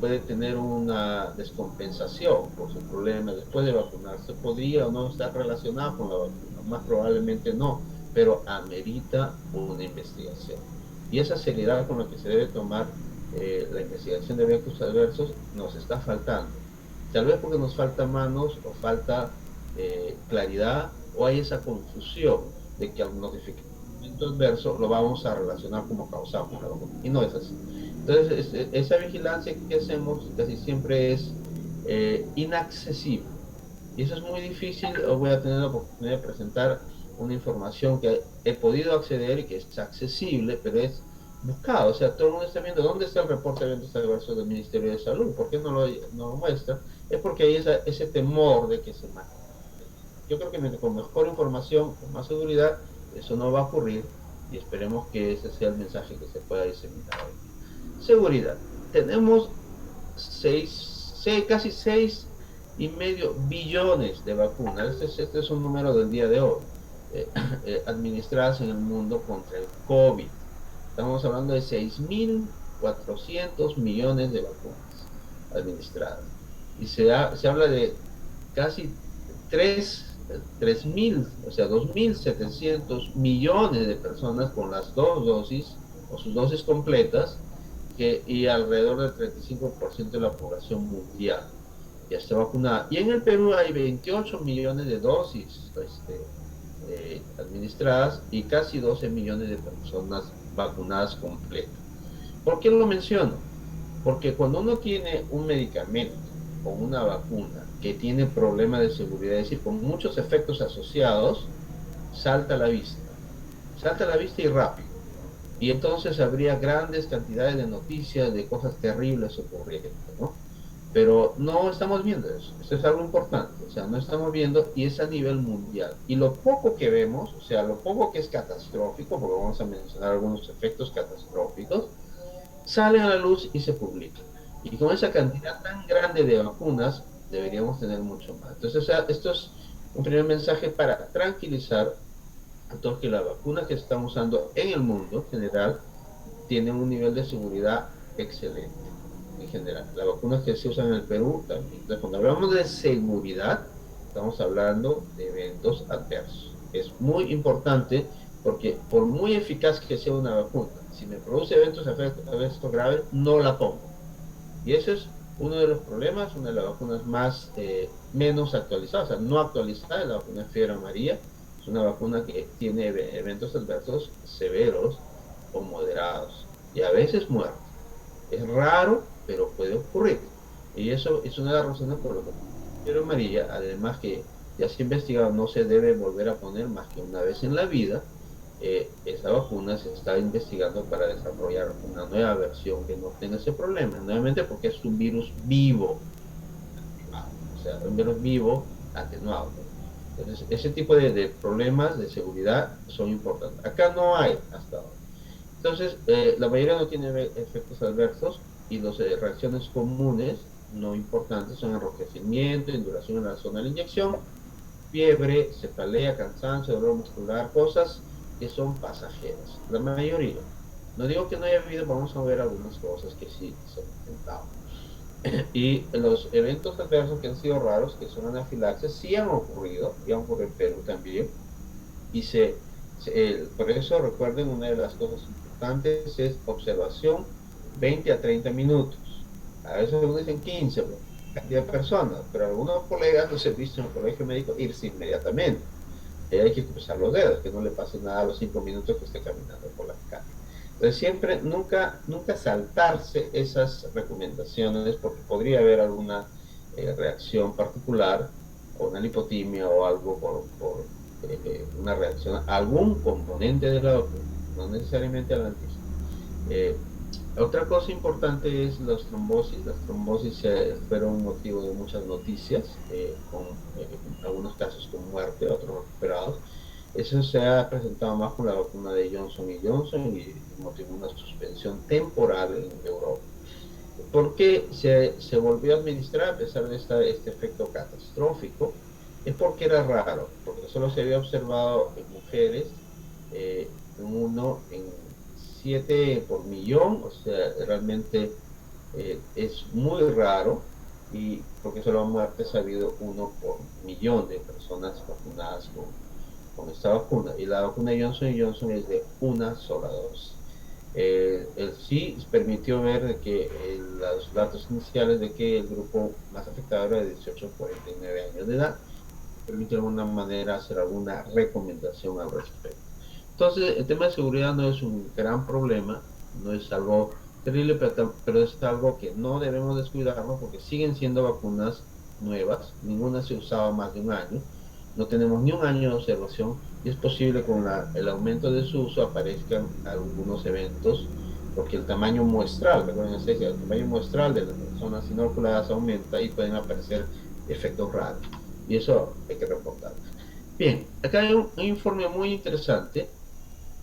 puede tener una descompensación por su problema después de vacunarse, podría o no estar relacionada con la vacuna, más probablemente no, pero amerita una investigación. Y esa seriedad con la que se debe tomar la investigación de eventos adversos nos está faltando. Tal vez porque nos falta manos o falta claridad o hay esa confusión de que al notificar un evento adverso lo vamos a relacionar como causado por la vacuna. Y no es así. Entonces, esa vigilancia que hacemos casi siempre es inaccesible. Y eso es muy difícil. Voy a tener la oportunidad de presentar una información que he podido acceder y que es accesible, pero es buscado. O sea, todo el mundo está viendo dónde está el reporte de eventos adversos del Ministerio de Salud. ¿Por qué no lo muestra? Es porque hay ese temor de que se mate. Yo creo que con mejor información, con más seguridad, eso no va a ocurrir y esperemos que ese sea el mensaje que se pueda diseminar hoy. Seguridad. Tenemos casi 6,5 billones de vacunas. Este es un número del día de hoy, administradas en el mundo contra el COVID. Estamos hablando de 6.400 millones de vacunas administradas. Y se habla de casi 3.000, o sea, 2.700 millones de personas con las dos dosis o sus dosis completas y alrededor del 35% de la población mundial ya está vacunada. Y en el Perú hay 28 millones de dosis administradas y casi 12 millones de personas vacunadas completas. ¿Por qué lo menciono? Porque cuando uno tiene un medicamento o una vacuna que tiene problemas de seguridad, es decir, con muchos efectos asociados, salta a la vista. Salta a la vista y rápido. Y entonces habría grandes cantidades de noticias de cosas terribles ocurriendo, ¿no? Pero no estamos viendo eso. Eso es algo importante. O sea, no estamos viendo y es a nivel mundial. Y lo poco que vemos, o sea, lo poco que es catastrófico, porque vamos a mencionar algunos efectos catastróficos, salen a la luz y se publican. Y con esa cantidad tan grande de vacunas, deberíamos tener mucho más. Entonces, o sea, esto es un primer mensaje para tranquilizar Entonces, que las vacunas que se están usando en el mundo en general tienen un nivel de seguridad excelente, en general. Las vacunas que se usan en el Perú también. Entonces, cuando hablamos de seguridad, estamos hablando de eventos adversos. Es muy importante porque por muy eficaz que sea una vacuna, si me produce eventos graves, no la pongo. Y eso es uno de los problemas, una de las vacunas más menos actualizadas, o sea, no actualizada, la vacuna de fiebre amarilla. Es una vacuna que tiene eventos adversos severos o moderados y a veces muerte. Es raro, pero puede ocurrir. Y eso es una de las razones por las que la fiebre amarilla, además que ya se ha investigado, no se debe volver a poner más que una vez en la vida. Esa vacuna se está investigando para desarrollar una nueva versión que no tenga ese problema, nuevamente porque es un virus vivo, o sea, un virus vivo atenuado. Entonces, ese tipo de problemas de seguridad son importantes. Acá no hay hasta ahora. Entonces, la mayoría no tiene efectos adversos y las reacciones comunes no importantes son enrojecimiento, induración en la zona de la inyección, fiebre, cefalea, cansancio, dolor muscular, cosas que son pasajeras, la mayoría. No digo que no haya habido, vamos a ver algunas cosas que sí se han presentado. Y los eventos adversos que han sido raros, que son anafilaxias, sí han ocurrido, y han ocurrido en Perú también. Y por eso recuerden, una de las cosas importantes es observación 20 a 30 minutos. A veces algunos dicen 15, pues, cantidad de personas, pero algunos colegas los he visto en el colegio médico irse inmediatamente. Y hay que cruzar los dedos, que no le pase nada a los 5 minutos que esté caminando por la calle. Entonces siempre, nunca saltarse esas recomendaciones porque podría haber alguna reacción particular o una lipotimia o algo una reacción a algún componente de la vacuna, no necesariamente al antígeno. Eh, Otra cosa importante es las trombosis. Las trombosis fueron un motivo de muchas noticias, con algunos casos con muerte, otros recuperados. Eso se ha presentado más con la vacuna de Johnson y Johnson y motivó una suspensión temporal en Europa. ¿Por qué se volvió a administrar a pesar de este efecto catastrófico? Es porque era raro, porque solo se había observado en mujeres, en 7 por millón, o sea, realmente es muy raro, y porque solo muertes ha habido 1 por millón de personas vacunadas con esta vacuna. Y la vacuna Johnson Johnson es de una sola dosis. Sí permitió ver de que los datos iniciales de que el grupo más afectado era de 18 a 49 años de edad, permite de alguna manera hacer alguna recomendación al respecto. Entonces, el tema de seguridad no es un gran problema, no es algo terrible, pero es algo que no debemos descuidarnos porque siguen siendo vacunas nuevas, ninguna se usaba más de un año, no tenemos ni un año de observación y es posible con el aumento de su uso aparezcan algunos eventos porque el tamaño muestral, recuerden el tamaño muestral de las personas inoculadas aumenta y pueden aparecer efectos raros. Y eso hay que reportar. Bien, acá hay un informe muy interesante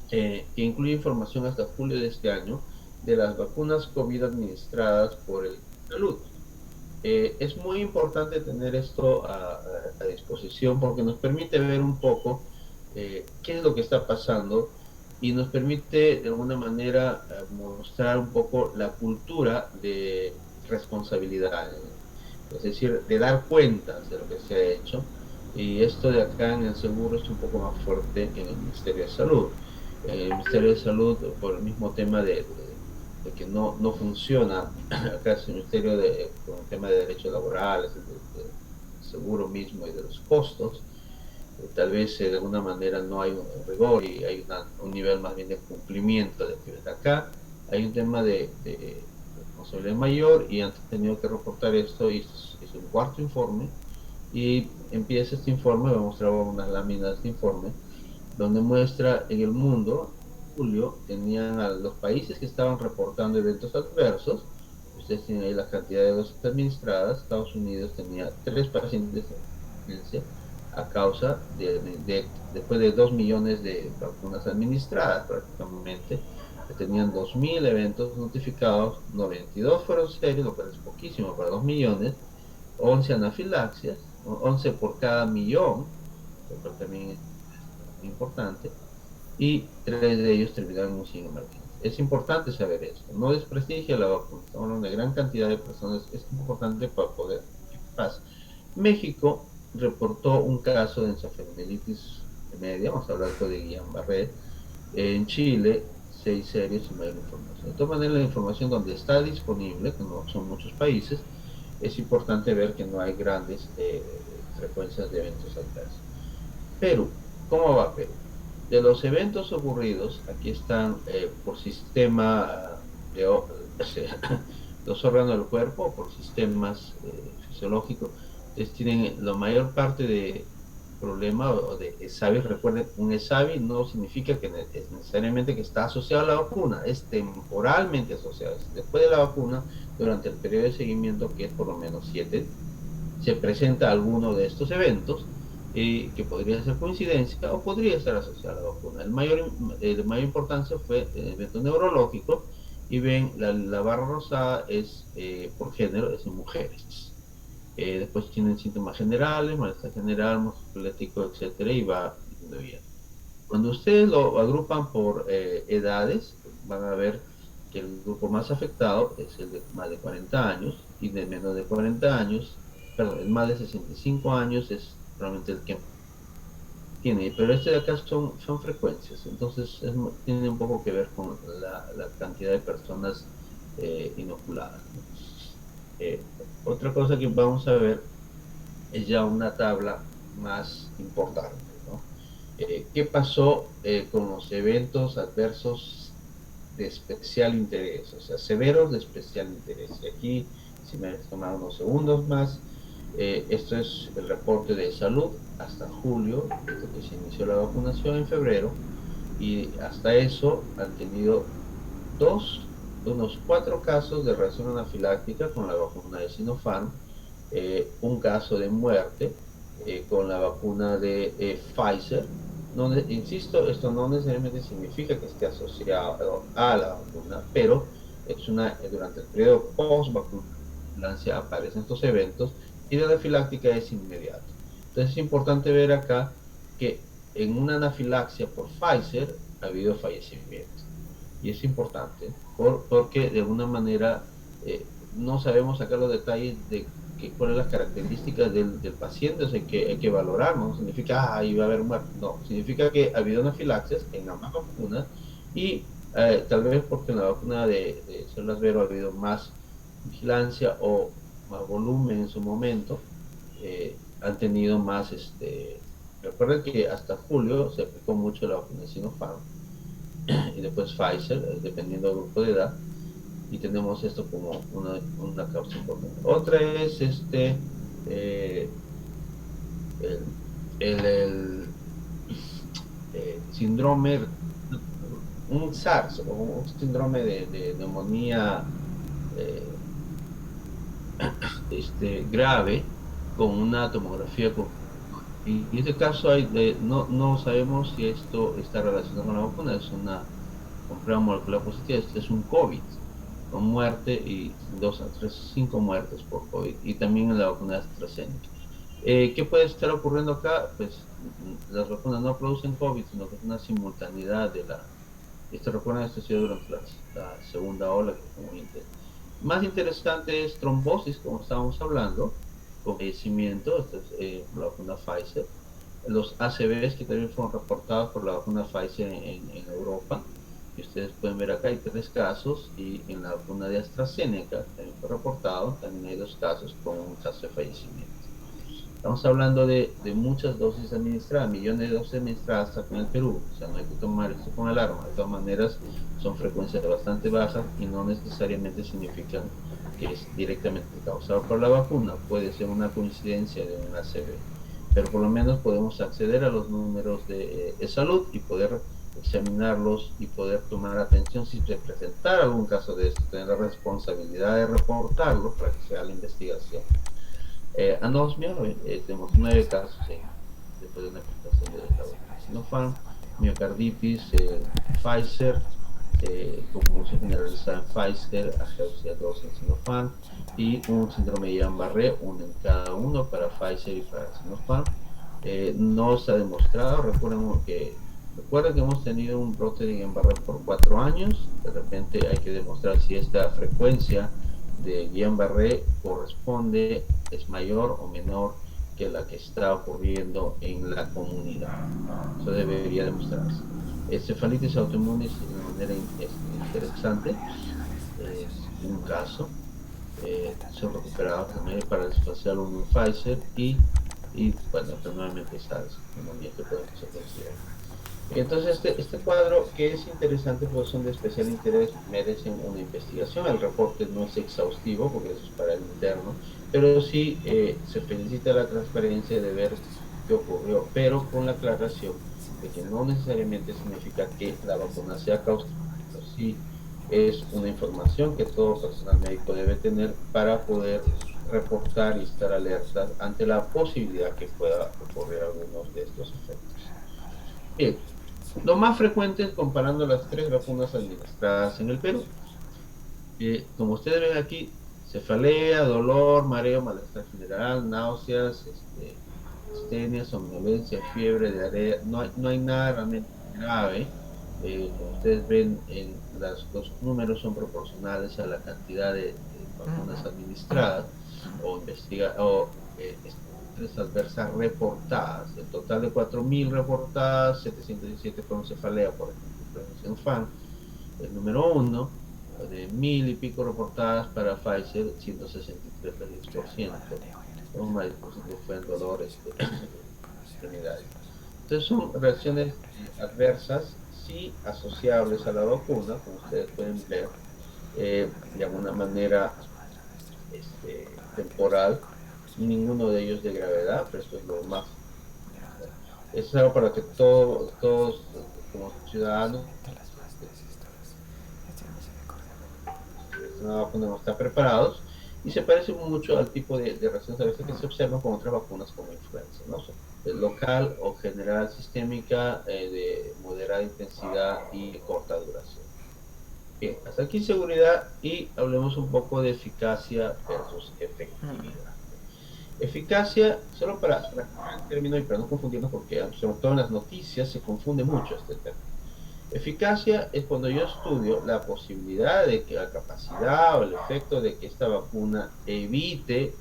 que incluye información hasta julio de este año de las vacunas COVID administradas por el Salud. Es muy importante tener esto a disposición porque nos permite ver un poco qué es lo que está pasando y nos permite de alguna manera mostrar un poco la cultura de responsabilidad, es decir, de dar cuentas de lo que se ha hecho. Y esto de acá en el seguro es un poco más fuerte en el Ministerio de Salud. El Ministerio de Salud, por el mismo tema de que no funciona, acá es el Ministerio con el tema de derechos laborales, de seguro mismo y de los costos, tal vez de alguna manera no hay un rigor y hay un nivel más bien de cumplimiento de actividad. Acá hay un tema de responsabilidad mayor y han tenido que reportar esto y es un cuarto informe y empieza este informe, va a mostrar unas láminas de informe donde muestra en el mundo, en julio, tenían a los países que estaban reportando eventos adversos. Ustedes tienen ahí la cantidad de dosis administradas. Estados Unidos tenía 3 pacientes de emergencia a causa después de 2 millones de vacunas administradas prácticamente. Tenían 2.000 eventos notificados, 92 fueron serios, lo cual es poquísimo para 2 millones, 11 anafilaxias, 11 por cada millón, lo cual también es importante, y 3 de ellos terminaron en signo emergente. Es importante saber esto, no desprestigia la vacuna, estamos hablando de gran cantidad de personas, es importante para poder qué pasa. México reportó un caso de encefalitis media, vamos a hablar de Guillain-Barré, en Chile, 6 serios y mayor información. De todas maneras, la información donde está disponible, que no son muchos países, es importante ver que no hay grandes frecuencias de eventos adversos. Perú, ¿cómo va Perú? De los eventos ocurridos, aquí están por sistema de los órganos del cuerpo, por sistemas fisiológicos. Entonces tienen la mayor parte de problema o de ESAVI. Recuerden, un ESAVI no significa que es necesariamente que está asociado a la vacuna, es temporalmente asociado. Después de la vacuna, durante el periodo de seguimiento, que es por lo menos 7, se presenta alguno de estos eventos que podría ser coincidencia o podría estar asociado a la vacuna. De mayor importancia fue el evento neurológico, y ven, la barra rosada es por género, es en mujeres. Después tienen síntomas generales, malestar general, musculoesquelético, etcétera, y va bien. Cuando ustedes lo agrupan por edades, van a ver que el grupo más afectado es el de más de 40 años, y de menos de 40 años, perdón, el más de 65 años es realmente el que tiene, pero este de acá son frecuencias, entonces tiene un poco que ver con la cantidad de personas inoculadas, ¿no? Otra cosa que vamos a ver es ya una tabla más importante, ¿no? ¿Qué pasó con los eventos adversos de especial interés? O sea, severos de especial interés. Y aquí, si me toman unos segundos más, esto es el reporte de salud hasta julio, desde que se inició la vacunación en febrero, y hasta eso han tenido unos 4 casos de reacción anafiláctica con la vacuna de Sinopharm, un caso de muerte con la vacuna de Pfizer. No, insisto, esto no necesariamente significa que esté asociado a la vacuna, pero durante el periodo post-vacunancia aparecen estos eventos, y la anafiláctica es inmediata. Entonces es importante ver acá que en una anafilaxia por Pfizer ha habido fallecimiento. Y es importante porque de alguna manera no sabemos sacar los detalles de cuáles son las características del paciente, o sea, que hay que valorar, no significa, ahí va a haber muerte, no, significa que ha habido anafilaxias en ambas vacunas, y tal vez porque en la vacuna de células Vero ha habido más vigilancia o más volumen en su momento, han tenido más, recuerden que hasta julio se aplicó mucho la vacuna de Sinopharm, y después Pfizer, dependiendo del grupo de edad, y tenemos esto como una causa importante. Otra es el síndrome, un SARS, o un síndrome de neumonía grave, con una tomografía y en este caso no sabemos si esto está relacionado con la vacuna, es una prueba molecular positiva, este es un COVID, con muerte y 2 a 3, 5 muertes por COVID, y también en la vacuna AstraZeneca. ¿Qué puede estar ocurriendo acá? Pues las vacunas no producen COVID, sino que es una simultaneidad de esto recuerdan, esto ha sido durante la segunda ola, que fue muy intensa. Más interesante es trombosis, como estábamos hablando, con fallecimiento, esto es la vacuna Pfizer. Los ACVs que también fueron reportados por la vacuna Pfizer en Europa, que ustedes pueden ver acá, hay 3 casos, y en la vacuna de AstraZeneca también fue reportado, también hay 2 casos con un caso de fallecimiento. Estamos hablando de muchas dosis administradas, millones de dosis administradas acá en el Perú, o sea, no hay que tomar esto con alarma. De todas maneras, son frecuencias bastante bajas y no necesariamente significan que es directamente causado por la vacuna. Puede ser una coincidencia de un ACV, pero por lo menos podemos acceder a los números de salud y poder examinarlos y poder tomar atención si se presentara algún caso de esto, tener la responsabilidad de reportarlo para que sea la investigación. Anosmia, tenemos 9 casos después de una aplicación de la vacuna Sinopharm, miocarditis, Pfizer, convulsión generalizada en Pfizer, ageusia 2 en Sinopharm, y un síndrome de Guillain-Barré, uno en cada uno para Pfizer y para Sinopharm. No se ha demostrado. Recuerden que hemos tenido un brote de Guillain-Barré por 4 años. De repente hay que demostrar si esta frecuencia de Guillain-Barré corresponde, es mayor o menor que la que está ocurriendo en la comunidad. Eso debería demostrarse. Cefalitis autoinmune de una manera interesante. Es un caso. Se han recuperado también para facial un Pfizer y bueno, nuevamente SARS, neumonía que podemos considerar. Entonces, este cuadro que es interesante, pues son de especial interés, merecen una investigación. El reporte no es exhaustivo, porque eso es para el interno, pero sí se felicita la transparencia de ver qué ocurrió, pero con la aclaración de que no necesariamente significa que la vacuna sea causante, pero sí es una información que todo personal médico debe tener para poder reportar y estar alerta ante la posibilidad que pueda ocurrir algunos de estos efectos. Bien, lo más frecuente comparando las 3 vacunas administradas en el Perú. Como ustedes ven aquí, cefalea, dolor, mareo, malestar general, náuseas, astenia, somnolencia, fiebre, diarrea. No hay nada realmente grave. Como ustedes ven, los números son proporcionales a la cantidad de vacunas administradas o adversas reportadas. El total de 4.000 reportadas, 717 con cefalea, por ejemplo, en Sinopharm, el número uno, de 1.000 y pico reportadas para Pfizer, 163 del 10%. Un mayor porcentaje fue en dolores extremidades. Entonces son reacciones adversas, sí asociables a la vacuna, como ustedes pueden ver, de alguna manera temporal, ninguno de ellos de gravedad, pero esto es lo más. Es algo para que todos como ciudadanos, una vacuna no está preparados, y se parece mucho al tipo de reacciones a veces que se observan con otras vacunas como influenza, ¿no? Local o general sistémica, de moderada intensidad y corta duración. Bien, hasta aquí seguridad y hablemos un poco de eficacia versus efectividad. Eficacia, solo para el término y para no confundirnos, porque sobre todo en las noticias se confunde mucho este término. Eficacia es cuando yo estudio la posibilidad de que la capacidad o el efecto de que esta vacuna evite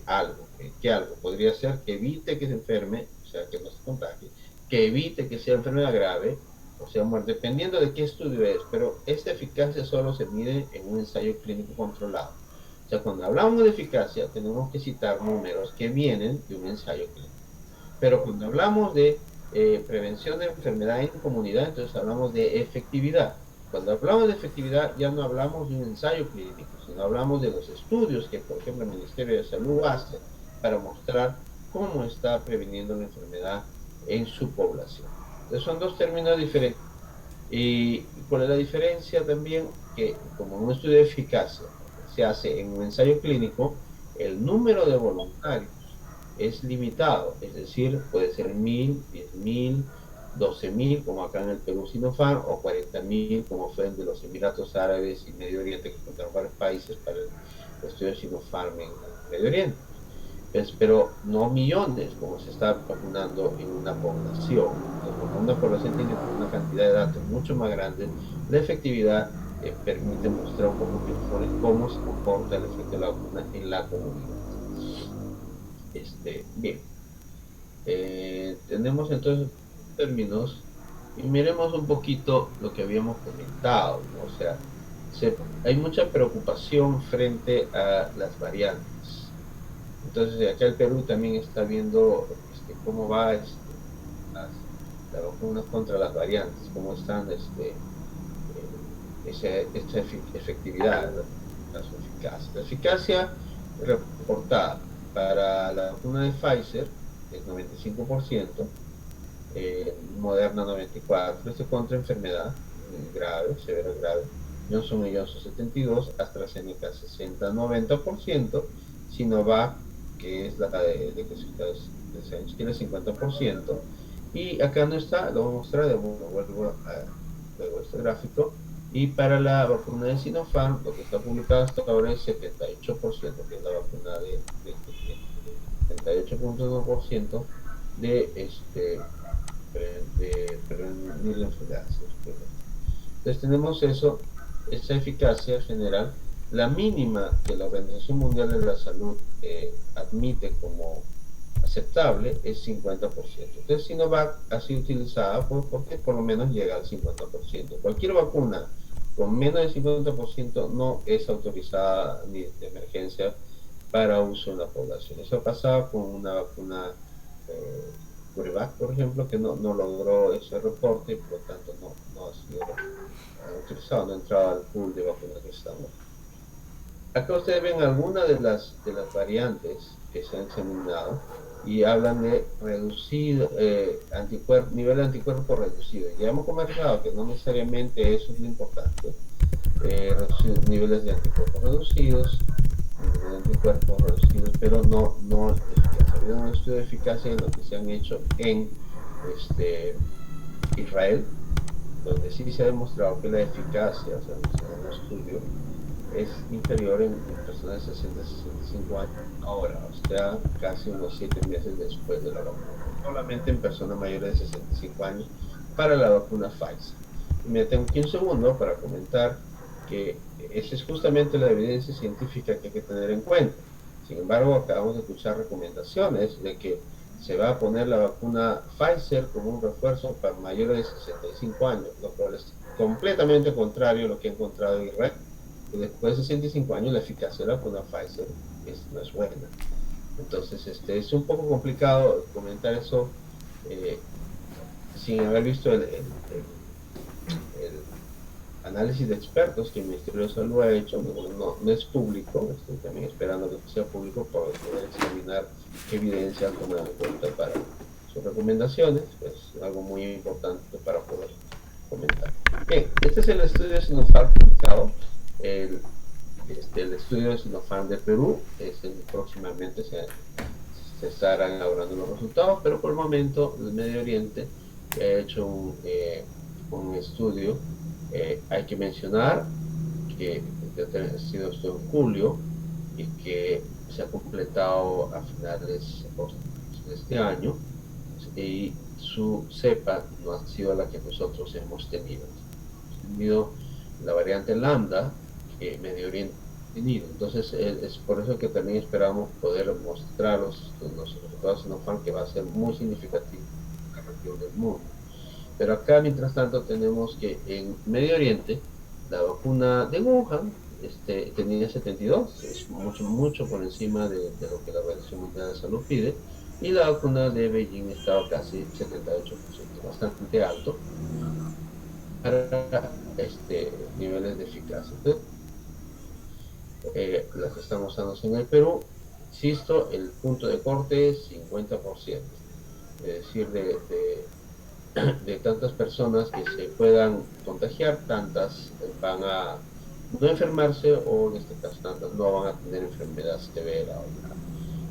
algo. ¿Qué algo? Podría ser que evite que se enferme, o sea, que no se contagie, que evite que sea enfermedad grave, o sea, muerte, dependiendo de qué estudio es, pero esta eficacia solo se mide en un ensayo clínico controlado. O sea, cuando hablamos de eficacia, tenemos que citar números que vienen de un ensayo clínico. Pero cuando hablamos de prevención de enfermedad en comunidad, entonces hablamos de efectividad. Cuando hablamos de efectividad, ya no hablamos de un ensayo clínico, sino hablamos de los estudios que, por ejemplo, el Ministerio de Salud hace para mostrar cómo está previniendo la enfermedad en su población. Entonces son dos términos diferentes. ¿Y cuál es la diferencia también? Que como un estudio de eficacia se hace en un ensayo clínico, el número de voluntarios es limitado, es decir, puede ser 1.000, 10.000, 12.000, como acá en el Perú Sinopharm, o 40.000, como fue en de los Emiratos Árabes y Medio Oriente, que contaron varios países para el estudio de Sinopharm en Medio Oriente. Pero no millones, como se está vacunando en una población. Entonces, como una población tiene una cantidad de datos mucho más grande, la efectividad permite mostrar un poco mejor cómo se comporta el efecto de la vacuna en la comunidad. Bien, tenemos entonces términos y miremos un poquito lo que habíamos comentado, ¿no? O sea, hay mucha preocupación frente a las variantes. Entonces, acá el Perú también está viendo cómo va las vacunas contra las variantes, cómo están esa efectividad, la eficacia. La eficacia reportada para la vacuna de Pfizer es 95%, Moderna 94%, esto contra enfermedad grave, severa grave, Johnson & Johnson 72%, AstraZeneca 60-90%, Sinovac, que es la de que se tiene 50%, y acá no está, lo voy a mostrar, vuelvo luego este gráfico, y para la vacuna de Sinopharm, lo que está publicado hasta ahora es 78%, que es la vacuna de 78.1%, de, de prevenir enfermedades. Entonces tenemos eso, esa eficacia general, la mínima que la Organización Mundial de la Salud admite como aceptable es 50%. Entonces Sinovac ha sido utilizada porque por lo menos llega al 50%. Cualquier vacuna con menos del 50% no es autorizada ni de emergencia para uso en la población. Eso ha pasado con una vacuna CureVac, por ejemplo, que no logró ese reporte y por lo tanto no ha sido utilizado, no ha entrado al pool de vacunas que estamos. Acá ustedes ven algunas de las variantes que se han examinado y hablan de reducido, nivel de anticuerpos reducido. Ya hemos conversado que no necesariamente eso es lo importante. Niveles de anticuerpos reducidos, niveles de anticuerpos reducidos, pero no eficacia. Ha habido un estudio de eficacia en lo que se han hecho en Israel, donde sí se ha demostrado que la eficacia, o sea, en un estudio, es inferior en personas de 60 a 65 años. Ahora, o sea, casi unos 7 meses después de la vacuna. Solamente en personas mayores de 65 años para la vacuna Pfizer. Y me tengo aquí un segundo para comentar que esa es justamente la evidencia científica que hay que tener en cuenta. Sin embargo, acabamos de escuchar recomendaciones de que se va a poner la vacuna Pfizer como un refuerzo para mayores de 65 años, lo cual es completamente contrario a lo que he encontrado en Israel. Y después de 65 años la eficacia de la vacuna Pfizer no es buena. Entonces, es un poco complicado comentar eso sin haber visto el análisis de expertos que el Ministerio de Salud ha hecho. No es público, estoy también esperando que sea público para poder examinar qué evidencia han tomado en cuenta para sus recomendaciones, pues algo muy importante para poder comentar. Bien, este es el estudio de Sinopharm publicado. El estudio de Sinopharm de Perú, próximamente se estarán elaborando los resultados, pero por el momento el Medio Oriente ha hecho un estudio. Hay que mencionar que ha sido esto en julio y que se ha completado a finales de este año, y su cepa no ha sido la que nosotros hemos tenido. Hemos tenido la variante lambda que Medio Oriente ha tenido. Entonces es por eso que también esperamos poder mostrar los resultados de Sinopharm, que va a ser muy significativo en la región del mundo. Pero acá, mientras tanto, tenemos que en Medio Oriente la vacuna de Wuhan tenía 72, es mucho por encima de lo que la Organización Mundial de Salud pide, y la vacuna de Beijing estaba casi 78%, bastante alto para niveles de eficacia. Entonces, las que estamos usando en el Perú, insisto, el punto de corte es 50%, es decir, de tantas personas que se puedan contagiar, tantas van a no enfermarse, o en este caso tantas no van a tener enfermedad severa.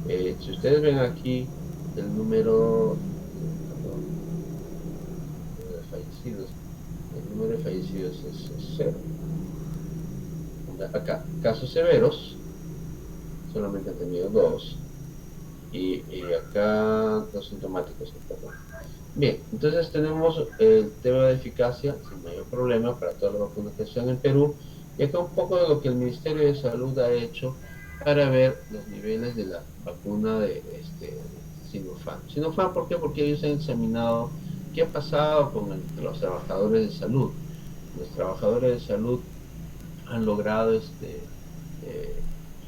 Si ustedes ven aquí el número, de fallecidos, el número de fallecidos es cero. Acá, casos severos, solamente han tenido dos, y acá los sintomáticos, perdón. Bien, entonces tenemos el tema de eficacia sin mayor problema para todas las vacunas que se dan en Perú, y acá un poco de lo que el Ministerio de Salud ha hecho para ver los niveles de la vacuna de Sinopharm. Sinopharm, ¿por qué? Porque ellos han examinado qué ha pasado con los trabajadores de salud. Los trabajadores de salud han logrado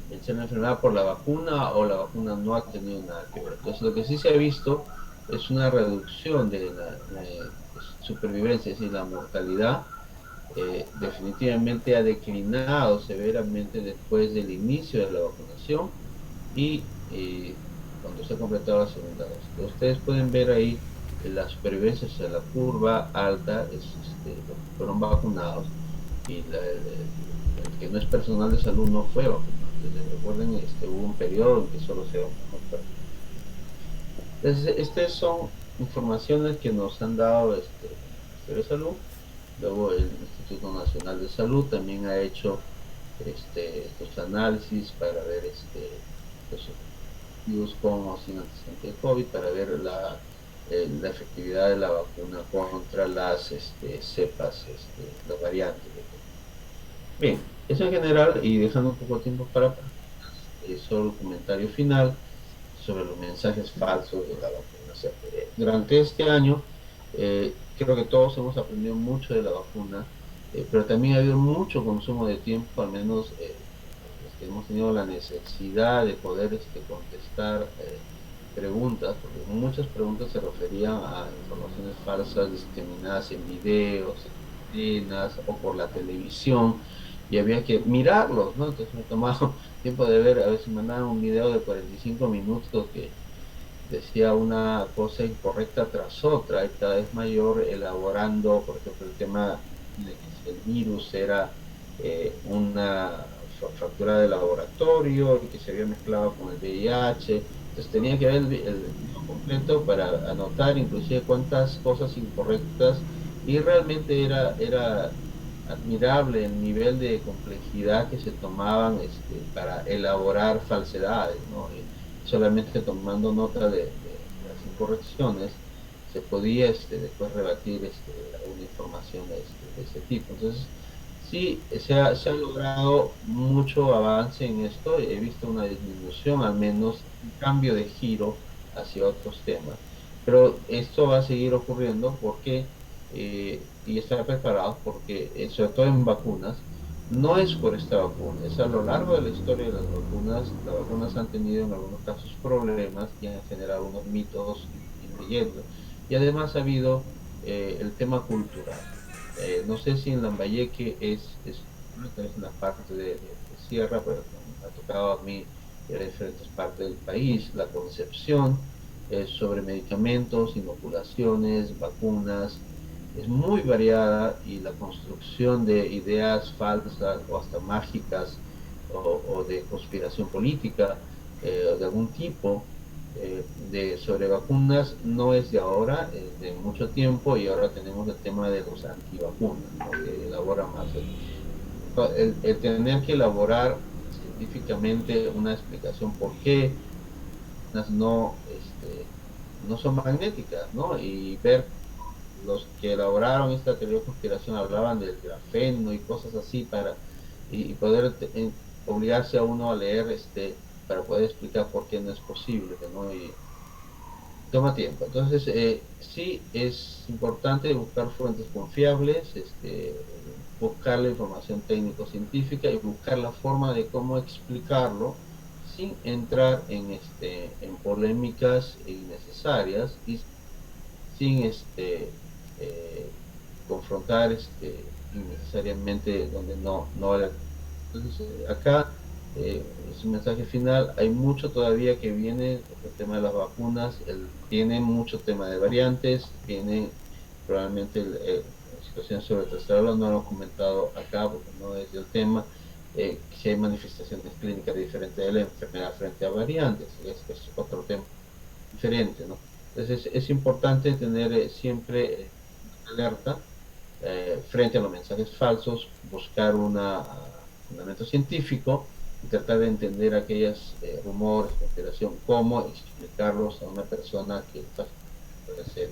vencer la enfermedad por la vacuna, o la vacuna no ha tenido nada que ver. Entonces, lo que sí se ha visto es una reducción de la supervivencia, es decir, la mortalidad definitivamente ha declinado severamente después del inicio de la vacunación y cuando se ha completado la segunda dosis. Entonces, ustedes pueden ver ahí la supervivencia, o sea, la curva alta es los que fueron vacunados, y el que no es personal de salud no fue vacunado. Entonces, recuerden, hubo un periodo en que solo se vacunó. Entonces, estas son informaciones que nos han dado el Ministerio de Salud. Luego el Instituto Nacional de Salud también ha hecho estos análisis para ver pues, dispositivos con o sin antecedente de COVID para ver la efectividad de la vacuna contra las cepas, las variantes de COVID. Bien, eso en general, y dejando un poco de tiempo para solo el comentario final sobre los mensajes falsos de la vacuna. O sea, durante este año, creo que todos hemos aprendido mucho de la vacuna, pero también ha habido mucho consumo de tiempo, al menos los que hemos tenido la necesidad de poder contestar preguntas, porque muchas preguntas se referían a informaciones falsas diseminadas en videos, en cadenas o por la televisión, y había que mirarlos, ¿no? Entonces me tomaba tiempo de ver, a veces me mandaban un video de 45 minutos que decía una cosa incorrecta tras otra, y cada vez mayor elaborando, por ejemplo, el tema de que si el virus era una fractura de laboratorio y que se había mezclado con el VIH. Entonces tenía que ver el video completo para anotar inclusive cuántas cosas incorrectas, y realmente era admirable el nivel de complejidad que se tomaban para elaborar falsedades, ¿no? Y solamente tomando nota de las incorrecciones se podía después rebatir una información de este tipo. Entonces, sí, se ha logrado mucho avance en esto. He visto una disminución, al menos un cambio de giro hacia otros temas. Pero esto va a seguir ocurriendo porque, y estar preparados porque, sobre todo en vacunas, no es por esta vacuna, es a lo largo de la historia de las vacunas han tenido en algunos casos problemas y han generado unos mitos y leyendas. Y además ha habido el tema cultural. No sé si en Lambayeque tal vez en la parte de sierra, pero me ha tocado a mí ir a diferentes partes del país, la concepción sobre medicamentos, inoculaciones, vacunas, es muy variada, y la construcción de ideas falsas o hasta mágicas o de conspiración política o de algún tipo sobre vacunas no es de ahora, es de mucho tiempo, y ahora tenemos el tema de los antivacunas, ¿no? Que elabora más. El tener que elaborar científicamente una explicación por qué unas no son magnéticas, ¿no? Y ver los que elaboraron esta teoría de conspiración hablaban del grafeno y cosas así y poder obligarse a uno a leer para poder explicar por qué no es posible, ¿no? Y toma tiempo. Entonces, sí es importante buscar fuentes confiables, buscar la información técnico-científica y buscar la forma de cómo explicarlo sin entrar en polémicas innecesarias y sin eh, confrontar innecesariamente donde no vale. Entonces, acá es un mensaje final. Hay mucho todavía que viene, el tema de las vacunas, tiene mucho tema de variantes, viene probablemente la situación sobre el tercer ola, no lo he comentado acá porque no es el tema, si hay manifestaciones clínicas diferentes de la enfermedad frente a variantes, es otro tema diferente, ¿no? Entonces es importante tener siempre alerta frente a los mensajes falsos, buscar un fundamento científico y tratar de entender aquellos rumores, conspiración, cómo explicarlos a una persona que puede ser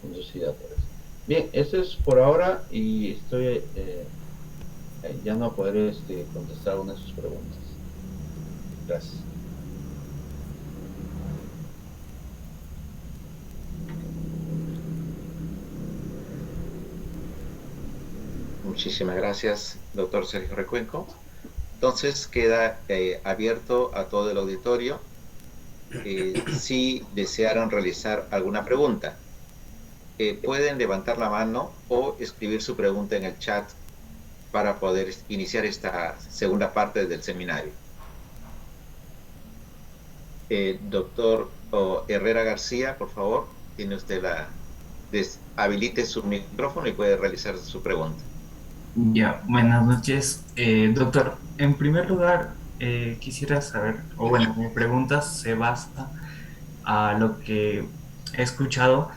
inducida por eso. Bien, eso es por ahora, y estoy ya no podré contestar una de sus preguntas. Gracias. Muchísimas gracias, doctor Sergio Recuenco. Entonces queda abierto a todo el auditorio si desearan realizar alguna pregunta. Pueden levantar la mano o escribir su pregunta en el chat para poder iniciar esta segunda parte del seminario. Doctor Herrera García, por favor, tiene usted habilite su micrófono y puede realizar su pregunta. Ya, buenas noches, doctor. En primer lugar, quisiera saber, o bueno, mi pregunta se basa a lo que he escuchado,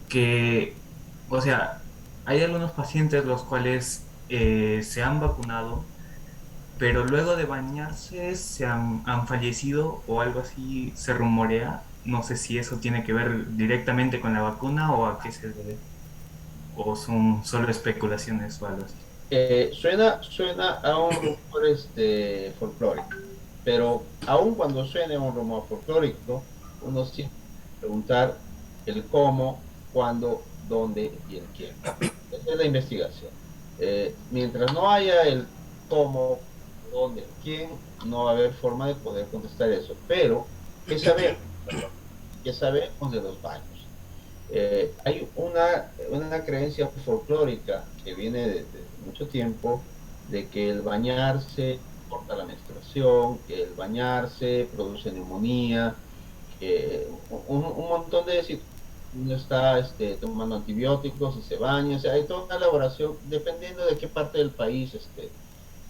que, o sea, hay algunos pacientes los cuales se han vacunado, pero luego de bañarse han fallecido o algo así se rumorea. No sé si eso tiene que ver directamente con la vacuna o a qué se debe, o son solo especulaciones o algo así. Suena a un rumor folclórico, pero aun cuando suene a un rumor folclórico, uno sí preguntar el cómo, cuándo, dónde y el quién. Esa es la investigación. Mientras no haya el cómo, dónde, el quién, no va a haber forma de poder contestar eso. Pero, ¿qué sabemos? ¿Qué sabemos de los baños? Hay una creencia folclórica que viene de mucho tiempo de que el bañarse corta la menstruación, que el bañarse produce neumonía, que un montón de situaciones. Uno está tomando antibióticos y se baña, o sea, hay toda una elaboración dependiendo de qué parte del país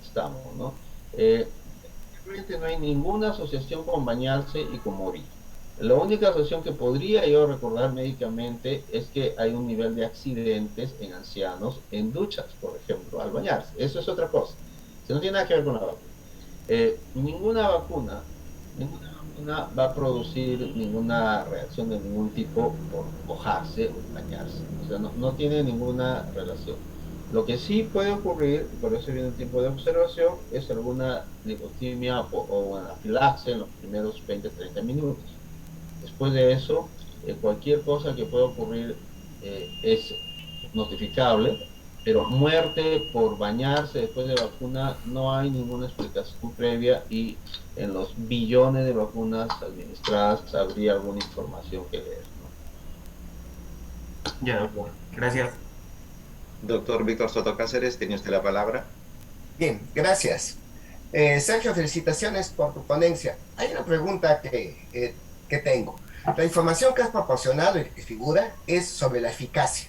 estamos, ¿no? Eh, Realmente no hay ninguna asociación con bañarse y con morir. La única asociación que podría yo recordar médicamente es que hay un nivel de accidentes en ancianos en duchas, por ejemplo, al bañarse. Eso es otra cosa. Eso no tiene nada que ver con la vacuna. Ninguna vacuna, ninguna vacuna va a producir ninguna reacción de ningún tipo por mojarse o bañarse. O sea, no tiene ninguna relación. Lo que sí puede ocurrir, por eso viene un tiempo de observación, es alguna lipotimia o anafilaxia en los primeros 20-30 minutos. Después de eso, cualquier cosa que pueda ocurrir es notificable, pero muerte por bañarse después de vacuna no hay ninguna explicación previa y en los billones de vacunas administradas habría alguna información que leer, ¿no? Ya, doctor. Gracias. Doctor Víctor Soto Cáceres, tiene usted la palabra. Bien, gracias. Sergio, felicitaciones por tu ponencia. Hay una pregunta que tengo. La información que has proporcionado y que figura es sobre la eficacia.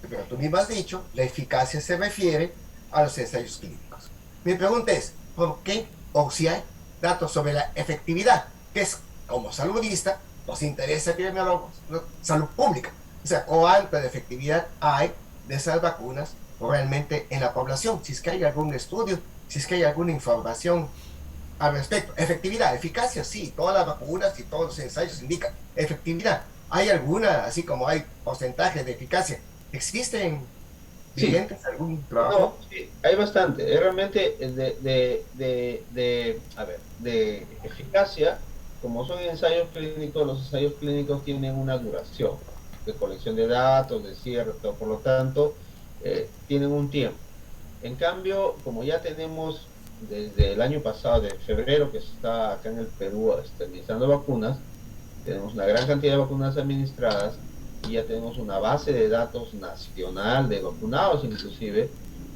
Pero tú mismo has dicho, la eficacia se refiere a los ensayos clínicos. Mi pregunta es, ¿por qué o si hay datos sobre la efectividad? Que es, como saludista, nos interesa epidemiólogos, salud pública. O sea, ¿cuánta de efectividad hay de esas vacunas realmente en la población? Si es que hay algún estudio, si es que hay alguna información al respecto. Efectividad, eficacia, sí, todas las vacunas y todos los ensayos indican efectividad. ¿Hay alguna, así como hay porcentajes de eficacia? ¿Existen vigentes sí. algún trabajo? No, sí, hay bastante. Es realmente de eficacia, como son ensayos clínicos, los ensayos clínicos tienen una duración de colección de datos, de cierto, por lo tanto, tienen un tiempo. En cambio, como ya tenemos desde el año pasado, de febrero, que se está acá en el Perú administrando vacunas, tenemos una gran cantidad de vacunas administradas y ya tenemos una base de datos nacional de vacunados inclusive.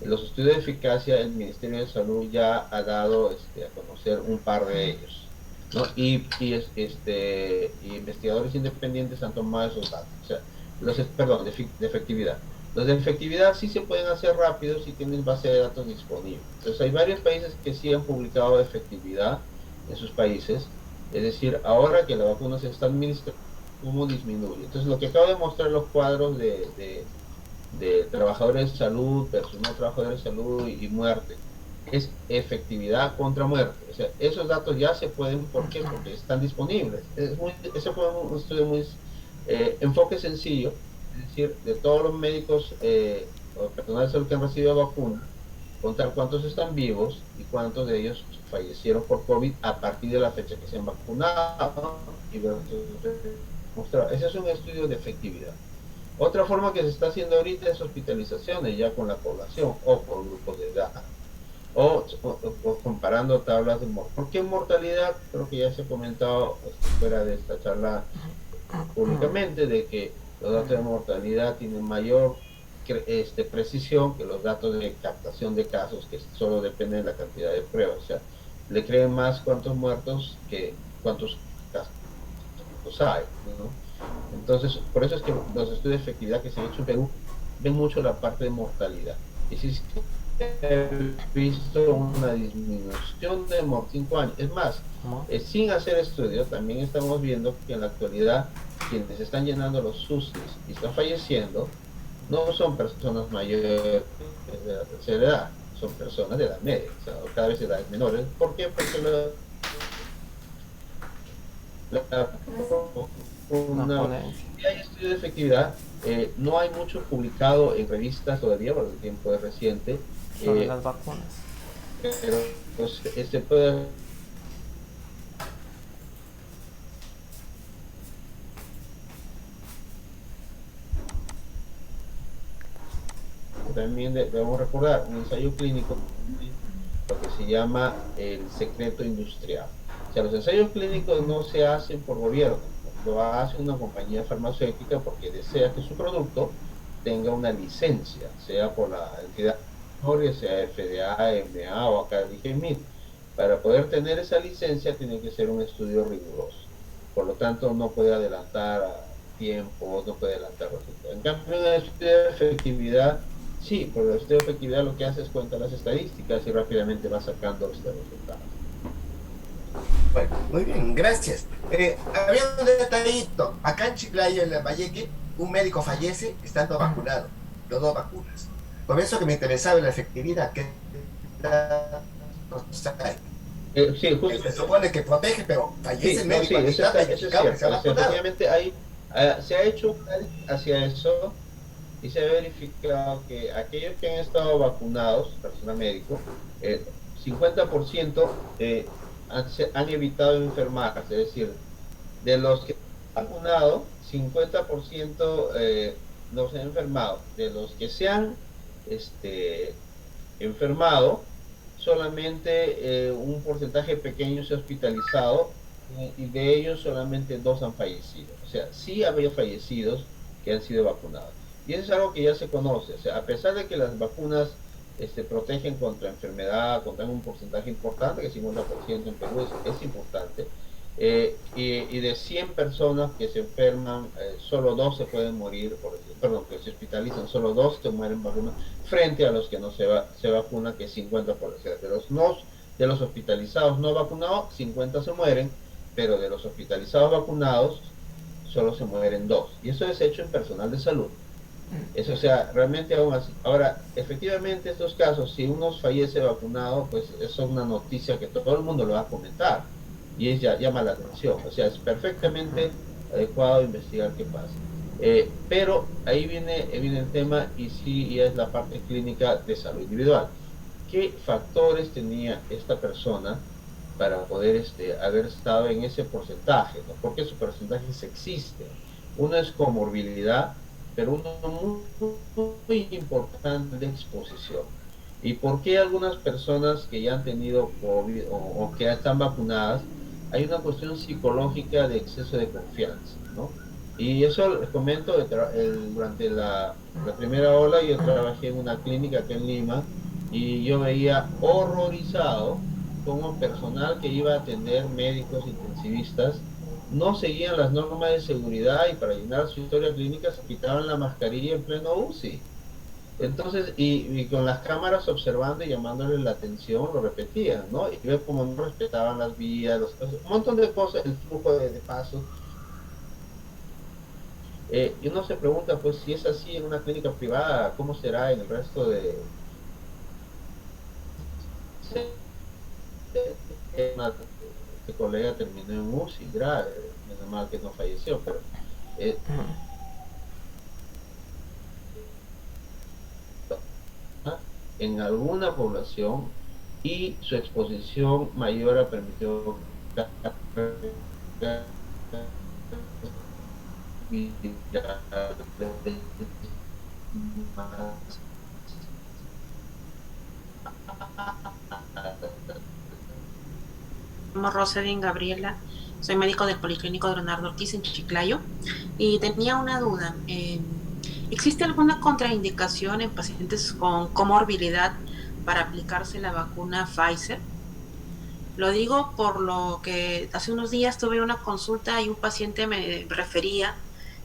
En los estudios de eficacia, el Ministerio de Salud ya ha dado a conocer un par de ellos, ¿no? Y investigadores independientes han tomado esos datos. O sea, perdón, de efectividad. Los de efectividad sí se pueden hacer rápido si tienen base de datos disponible. Entonces hay varios países que sí han publicado efectividad en sus países. Es decir, ahora que la vacuna se está administrando, cómo disminuye. Entonces lo que acabo de mostrar los cuadros de trabajadores de salud, personal trabajadores de salud y muerte, es efectividad contra muerte. O sea, esos datos ya se pueden, ¿por qué? Porque están disponibles. Ese fue un estudio muy enfoque sencillo, es decir, de todos los médicos o personal de salud que han recibido vacuna, contar cuántos están vivos y cuántos de ellos fallecieron por COVID a partir de la fecha que se han vacunado y mostrar. Ese es un estudio de efectividad. Otra forma que se está haciendo ahorita es hospitalizaciones ya con la población o por grupos de edad o comparando tablas de mortalidad. ¿Por qué mortalidad? Creo que ya se ha comentado fuera de esta charla públicamente de que los datos de mortalidad tienen mayor precisión que los datos de captación de casos, que solo dependen de la cantidad de pruebas. O sea, le creen más cuántos muertos que cuántos casos hay, ¿no? Entonces, por eso es que los estudios de efectividad que se han hecho en Perú ven mucho la parte de mortalidad. Y sí se ha visto una disminución de 5 años. Es más, sin hacer estudios, también estamos viendo que en la actualidad quienes están llenando los SUSIs y están falleciendo no son personas mayores de la tercera edad, son personas de edad media, o sea, cada vez edades menores. ¿Por qué? Porque hay estudios de efectividad, no hay mucho publicado en revistas todavía, porque el tiempo es reciente. Sobre las vacunas. Pero pues, puede también debemos recordar un ensayo clínico, lo que se llama el secreto industrial. O sea, los ensayos clínicos no se hacen por gobierno, lo hace una compañía farmacéutica porque desea que su producto tenga una licencia, sea por la entidad, sea FDA, EMA o acá dije MIT. Para poder tener esa licencia tiene que ser un estudio riguroso. Por lo tanto, no puede adelantar tiempo, no puede adelantar resultados. En cambio, un estudio de efectividad, sí, porque el estudio de efectividad lo que hace es cuenta las estadísticas y rápidamente va sacando los resultados. Bueno, muy bien, gracias. Había un detallito. Acá en Chiclayo, en Lambayeque, un médico fallece estando vacunado, los dos vacunas. Por eso que me interesaba la efectividad. ¿Qué sí, justo. Se supone que protege, pero fallece sí, el médico. No, sí, eso es cierto. Efectivamente, se ha hecho hacia eso y se ha verificado que aquellos que han estado vacunados, personal médico, 50% han evitado enfermarse, es decir, de los que han vacunado, 50% no se han enfermado. De los que se han enfermado, solamente un porcentaje pequeño se ha hospitalizado y de ellos solamente 2 han fallecido. O sea, sí había fallecidos que han sido vacunados. Y eso es algo que ya se conoce. O sea, a pesar de que las vacunas protegen contra enfermedad, contra un porcentaje importante, que 50% en Perú es importante, y de 100 personas que se enferman, solo 2 se pueden morir, perdón, que se hospitalizan, solo 2 se mueren vacunas, frente a los que no se vacunan, que es 50%. De los hospitalizados no vacunados, 50 se mueren, pero de los hospitalizados vacunados, solo se mueren 2. Y eso es hecho en personal de salud. Eso, o sea, realmente aún así. Ahora, efectivamente, estos casos, si uno fallece vacunado, pues eso es una noticia que todo el mundo lo va a comentar. Y llama la atención. O sea, es perfectamente adecuado investigar qué pasa. Pero ahí viene el tema, y sí, y es la parte clínica de salud individual. ¿Qué factores tenía esta persona para poder haber estado en ese porcentaje, ¿no? Porque esos porcentajes existen. Uno es comorbilidad, pero uno muy importante de exposición. ¿Y por qué algunas personas que ya han tenido COVID o que ya están vacunadas, hay una cuestión psicológica de exceso de confianza, ¿no? Y eso les comento, durante la primera ola yo trabajé en una clínica acá en Lima y yo veía horrorizado como personal que iba a atender, médicos intensivistas, no seguían las normas de seguridad y para llenar su historia clínica se quitaban la mascarilla en pleno UCI. Entonces, y con las cámaras observando y llamándoles la atención, lo repetían, ¿no? Y ver cómo no respetaban las vías, un montón de cosas, el flujo de pasos. Y uno se pregunta, pues, si es así en una clínica privada, ¿cómo será en el resto de... Este colega terminó en UCI grave, menos mal que no falleció, pero en alguna población, y su exposición mayor permitió llamo Roselyn Gabriela, soy médico del Policlínico de Leonardo Ortiz en Chiclayo y tenía una duda. ¿Existe alguna contraindicación en pacientes con comorbilidad para aplicarse la vacuna Pfizer? Lo digo por lo que hace unos días tuve una consulta y un paciente me refería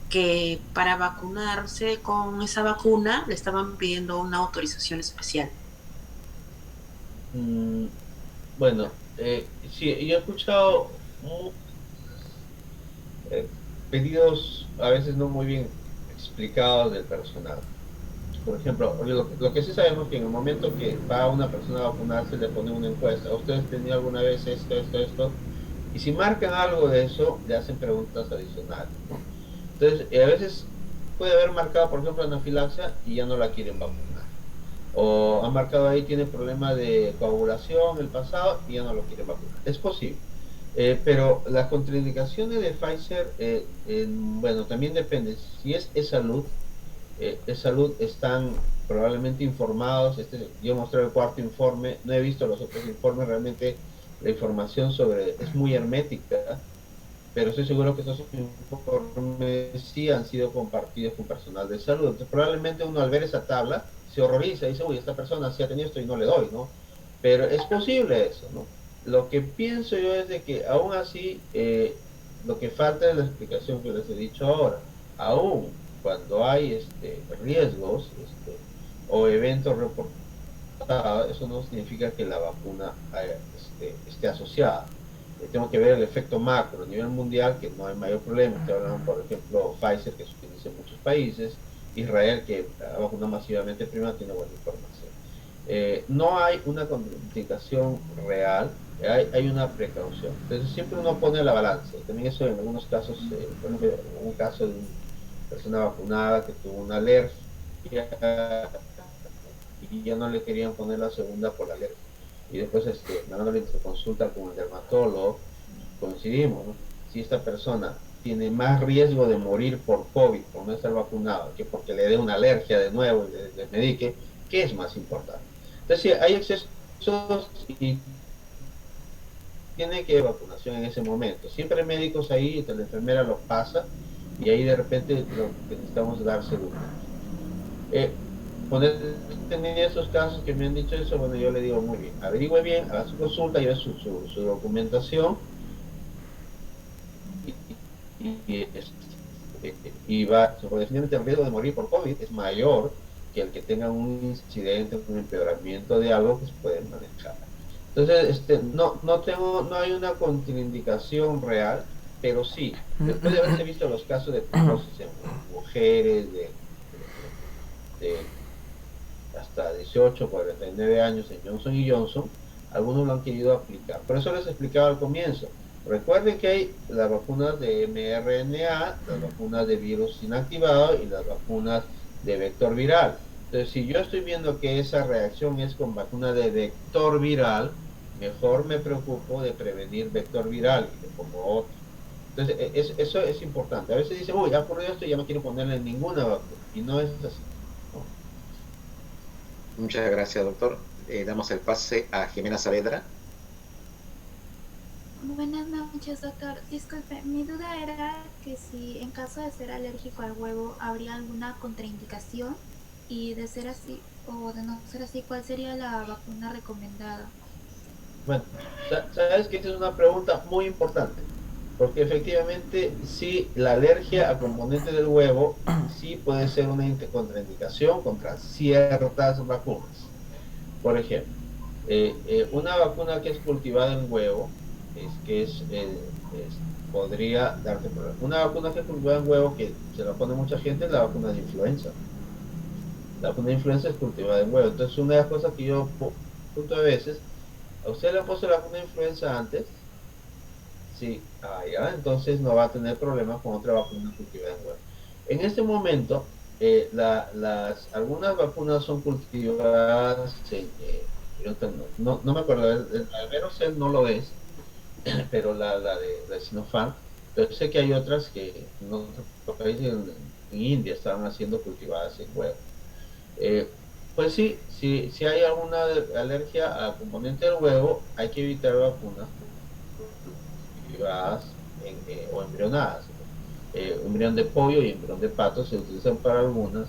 que para vacunarse con esa vacuna le estaban pidiendo una autorización especial. Bueno, sí, yo he escuchado pedidos a veces no muy bien explicados del personal. por ejemplo, lo que sí sabemos que en el momento que va una persona a vacunarse le ponen una encuesta, ¿ustedes tenían alguna vez esto? Y si marcan algo de eso, le hacen preguntas adicionales, ¿no? Entonces, a veces puede haber marcado, por ejemplo, anafilaxia y ya no la quieren vacunar. O han marcado ahí, tiene problema de coagulación el pasado y ya no lo quieren vacunar. Es posible. Pero las contraindicaciones de Pfizer, bueno, también depende. Si es salud, están probablemente informados. Yo mostré el cuarto informe, no he visto los otros informes, realmente la información es muy hermética, pero estoy seguro que estos informes sí han sido compartidos con personal de salud. Entonces, probablemente uno al ver esa tabla se horroriza y dice, uy, esta persona sí ha tenido esto y no le doy, ¿no? Pero es posible eso, ¿no? Lo que pienso yo es de que aún así, lo que falta es la explicación que les he dicho ahora. Aún cuando hay riesgos o eventos reportados, eso no significa que la vacuna esté asociada. Tengo que ver el efecto macro a nivel mundial, que no hay mayor problema. Estoy hablando, por ejemplo, Pfizer, que se utiliza en muchos países, Israel, que vacuna masivamente primero, tiene buena información. No hay una contraindicación real, hay una precaución. Entonces siempre uno pone la balanza. También eso en algunos casos, por ejemplo, un caso de una persona vacunada que tuvo una alergia y ya no le querían poner la segunda por la alergia. Y después, dándole consulta con el dermatólogo, coincidimos, ¿no? Si esta persona tiene más riesgo de morir por COVID, por no estar vacunado, que porque le dé una alergia de nuevo y le medique, ¿qué es más importante? Entonces, si hay excesos y tiene que haber vacunación en ese momento. Siempre hay médicos ahí, la enfermera los pasa y ahí de repente lo que necesitamos es dar seguro. Tener esos casos que me han dicho eso, bueno, yo le digo muy bien, averigüe bien, haga su consulta, lleve su documentación y va, definitivamente el riesgo de morir por COVID es mayor que el que tenga un incidente, un empeoramiento de algo que se puede manejar. Entonces, no hay una contraindicación real, pero sí, después de haberse visto los casos de psicosis en mujeres de hasta 18, 49 años en Johnson y Johnson, algunos lo han querido aplicar. Por eso les explicaba al comienzo. Recuerden que hay las vacunas de mRNA, las vacunas de virus inactivado y las vacunas de vector viral. Entonces, si yo estoy viendo que esa reacción es con vacuna de vector viral, mejor me preocupo de prevenir vector viral y le pongo otro. Entonces, eso es importante. A veces dicen, uy, ya ocurrió esto y ya no quiero ponerle ninguna vacuna. Y no es así. Muchas gracias, doctor. Damos el pase a Jimena Saavedra. Buenas noches, doctor. Disculpe, mi duda era que si en caso de ser alérgico al huevo, ¿habría alguna contraindicación? Y de ser así, o de no ser así, ¿cuál sería la vacuna recomendada? Bueno, sabes que esta es una pregunta muy importante, porque efectivamente sí, la alergia a componentes del huevo sí puede ser una contraindicación contra ciertas vacunas. Por ejemplo, una vacuna que es cultivada en huevo, podría darte problemas. Una vacuna que es cultivada en huevo, que se la pone mucha gente, es la vacuna de influenza. La vacuna de influenza es cultivada en huevo. Entonces, una de las cosas que yo punto a veces, ¿a usted le han puesto la vacuna de influenza antes? Sí, entonces no va a tener problemas con otra vacuna cultivada en huevo. En este momento, algunas vacunas son cultivadas no me acuerdo, el Verocell no lo es, pero la de Sinopharm, pero sé que hay otras que en otros países, en India, estaban haciendo cultivadas en huevo. Pues sí, si hay alguna alergia al componente del huevo, hay que evitar vacunas cultivadas o embrionadas. Embrión de pollo y embrión de pato se utilizan para algunas.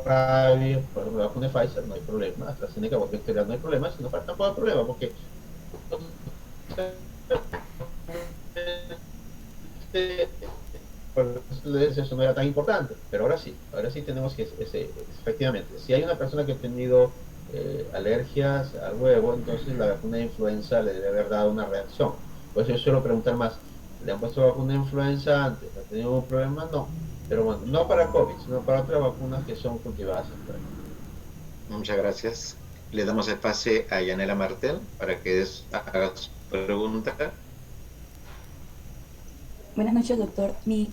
Rabia, por ejemplo, la vacuna de Pfizer no hay problema, AstraZeneca o bacterial no hay problema, sino tampoco hay problema, porque eso no era tan importante, pero ahora sí tenemos que, efectivamente, si hay una persona que ha tenido alergias al huevo, entonces la vacuna de influenza le debe haber dado una reacción. Por eso yo suelo preguntar más, ¿le han puesto vacuna de influenza antes? ¿Ha tenido un problema? No. Pero bueno, no para COVID, sino para otras vacunas que son cultivadas en Perú. Muchas gracias. Le damos el pase a Yanela Martel para que haga su pregunta. Buenas noches, doctor. Mi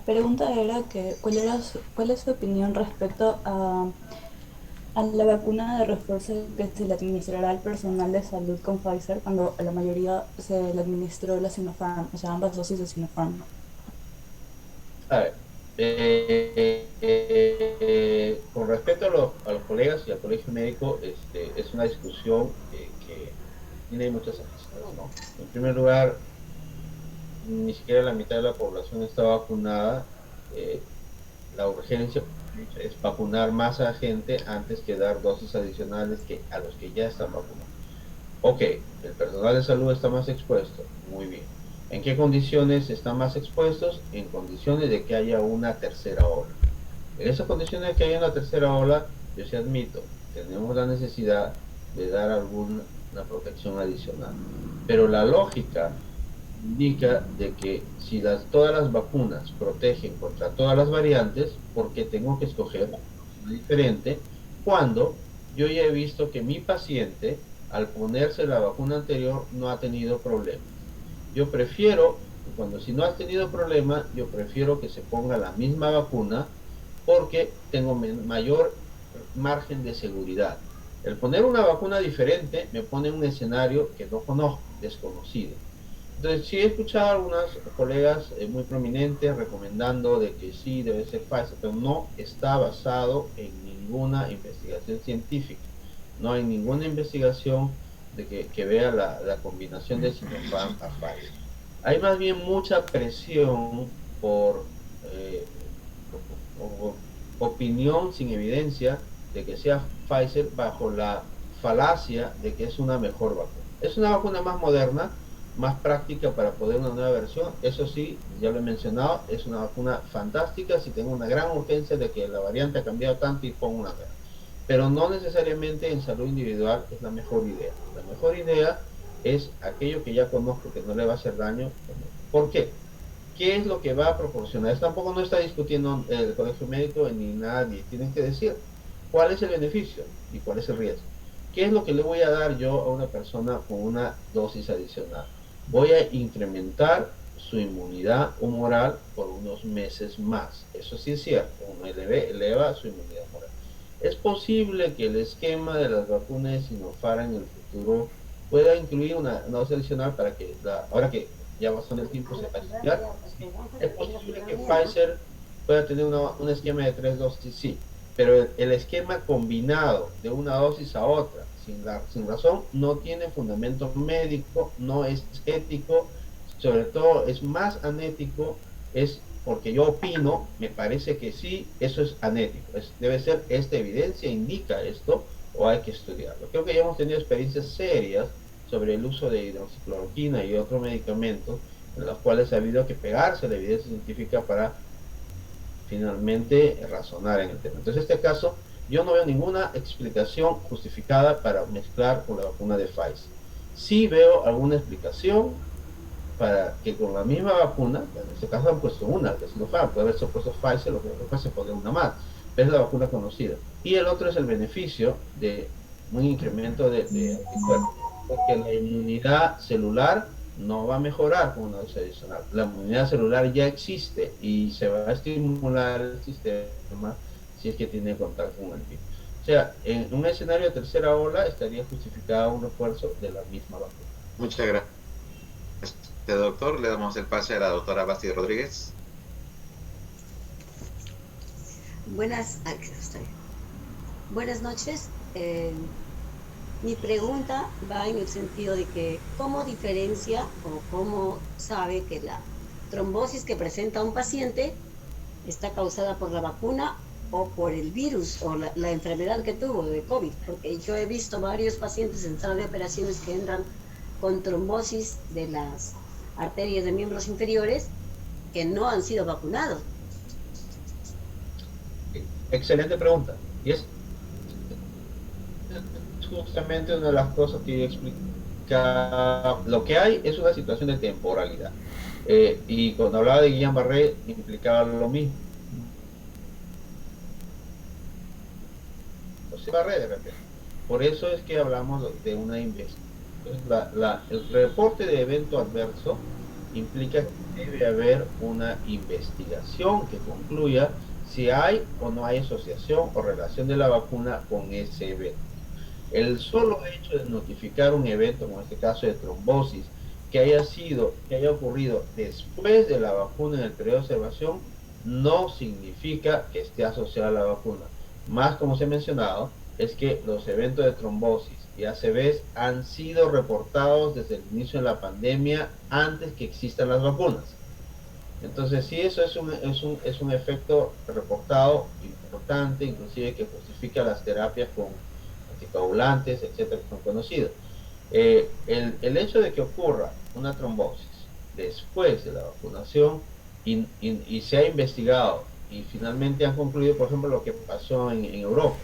pregunta era que ¿cuál es su opinión respecto a la vacuna de refuerzo que se le administrará al personal de salud con Pfizer cuando a la mayoría se le administró la Sinopharm, o sea, ambas dosis de Sinopharm? A ver, con respecto a los colegas y al colegio médico, es una discusión que tiene muchas aristas, ¿no? En primer lugar, ni siquiera la mitad de la población está vacunada. La urgencia es vacunar más a gente antes que dar dosis adicionales que a los que ya están vacunados. Ok, el personal de salud está más expuesto, muy bien. ¿En qué condiciones están más expuestos? En condiciones de que haya una tercera ola. En esas condiciones de que haya una tercera ola, yo sí admito, tenemos la necesidad de dar alguna protección adicional. Pero la lógica indica de que si todas las vacunas protegen contra todas las variantes, ¿por qué tengo que escoger una diferente cuando yo ya he visto que mi paciente al ponerse la vacuna anterior no ha tenido problemas? Yo prefiero, si no has tenido problemas, yo prefiero que se ponga la misma vacuna porque tengo mayor margen de seguridad. El poner una vacuna diferente me pone en un escenario que no conozco, desconocido. Entonces, sí he escuchado a algunas colegas muy prominentes recomendando de que sí debe ser Pfizer, pero no está basado en ninguna investigación científica. No hay ninguna investigación de que vea la combinación de Sinopharm a Pfizer. Hay más bien mucha presión por opinión sin evidencia de que sea Pfizer bajo la falacia de que es una mejor vacuna. Es una vacuna más moderna, más práctica para poder una nueva versión. Eso sí, ya lo he mencionado, es una vacuna fantástica si tengo una gran urgencia de que la variante ha cambiado tanto y pongo una nueva. Pero no necesariamente en salud individual es la mejor idea. La mejor idea es aquello que ya conozco que no le va a hacer daño. ¿Por qué? ¿Qué es lo que va a proporcionar? Esto tampoco no está discutiendo el colegio médico ni nadie. Tienen que decir cuál es el beneficio y cuál es el riesgo. ¿Qué es lo que le voy a dar yo a una persona con una dosis adicional? Voy a incrementar su inmunidad humoral por unos meses más. Eso sí es cierto, uno eleva su inmunidad humoral. Es posible que el esquema de las vacunas de Sinopharm en el futuro pueda incluir una dosis adicional para que, ahora que ya pasó el tiempo, se va a estudiar. Sí. Es posible que Pfizer pueda tener un esquema de 3 dosis, sí, pero el esquema combinado de una dosis a otra, sin razón, no tiene fundamento médico, no es ético, sobre todo es más anético, es porque yo opino, me parece que sí, eso es anético, debe ser, esta evidencia indica esto, o hay que estudiarlo. Creo que ya hemos tenido experiencias serias sobre el uso de hidroxicloroquina y otros medicamentos, en los cuales ha habido que pegarse a la evidencia científica para finalmente razonar en el tema. Entonces, en este caso, yo no veo ninguna explicación justificada para mezclar con la vacuna de Pfizer. Sí veo alguna explicación para que con la misma vacuna, en este caso han puesto una, que si no puede haberse puesto Pfizer, lo que después se pone una más, pero es la vacuna conocida. Y el otro es el beneficio de un incremento de anticuerpos, porque la inmunidad celular no va a mejorar con una dosis adicional. La inmunidad celular ya existe y se va a estimular el sistema si es que tiene contacto con el virus. O sea, en un escenario de tercera ola estaría justificado un refuerzo de la misma vacuna. Muchas gracias, doctor. Le damos el pase a la doctora Basti Rodríguez. Buenas noches. Mi pregunta va en el sentido de que ¿cómo diferencia o cómo sabe que la trombosis que presenta un paciente está causada por la vacuna o por el virus o la enfermedad que tuvo de COVID? Porque yo he visto varios pacientes en sala de operaciones que entran con trombosis de las arterias de miembros inferiores que no han sido vacunados. Excelente pregunta. Y es justamente una de las cosas que yo explicaba. Lo que hay es una situación de temporalidad. Y cuando hablaba de Guillain-Barré implicaba lo mismo. se barre de repente. Por eso es que hablamos de una investigación. El reporte de evento adverso implica que debe haber una investigación que concluya si hay o no hay asociación o relación de la vacuna con ese evento. El solo hecho de notificar un evento, como en este caso de trombosis, que haya ocurrido después de la vacuna en el periodo de observación, no significa que esté asociada a la vacuna. Más, como se ha mencionado, es que los eventos de trombosis y ACVs han sido reportados desde el inicio de la pandemia antes que existan las vacunas. Entonces, sí, eso es un efecto reportado importante, inclusive que justifica las terapias con anticoagulantes, etcétera, que son conocidas. El hecho de que ocurra una trombosis después de la vacunación y se ha investigado y finalmente han concluido, por ejemplo, lo que pasó en Europa,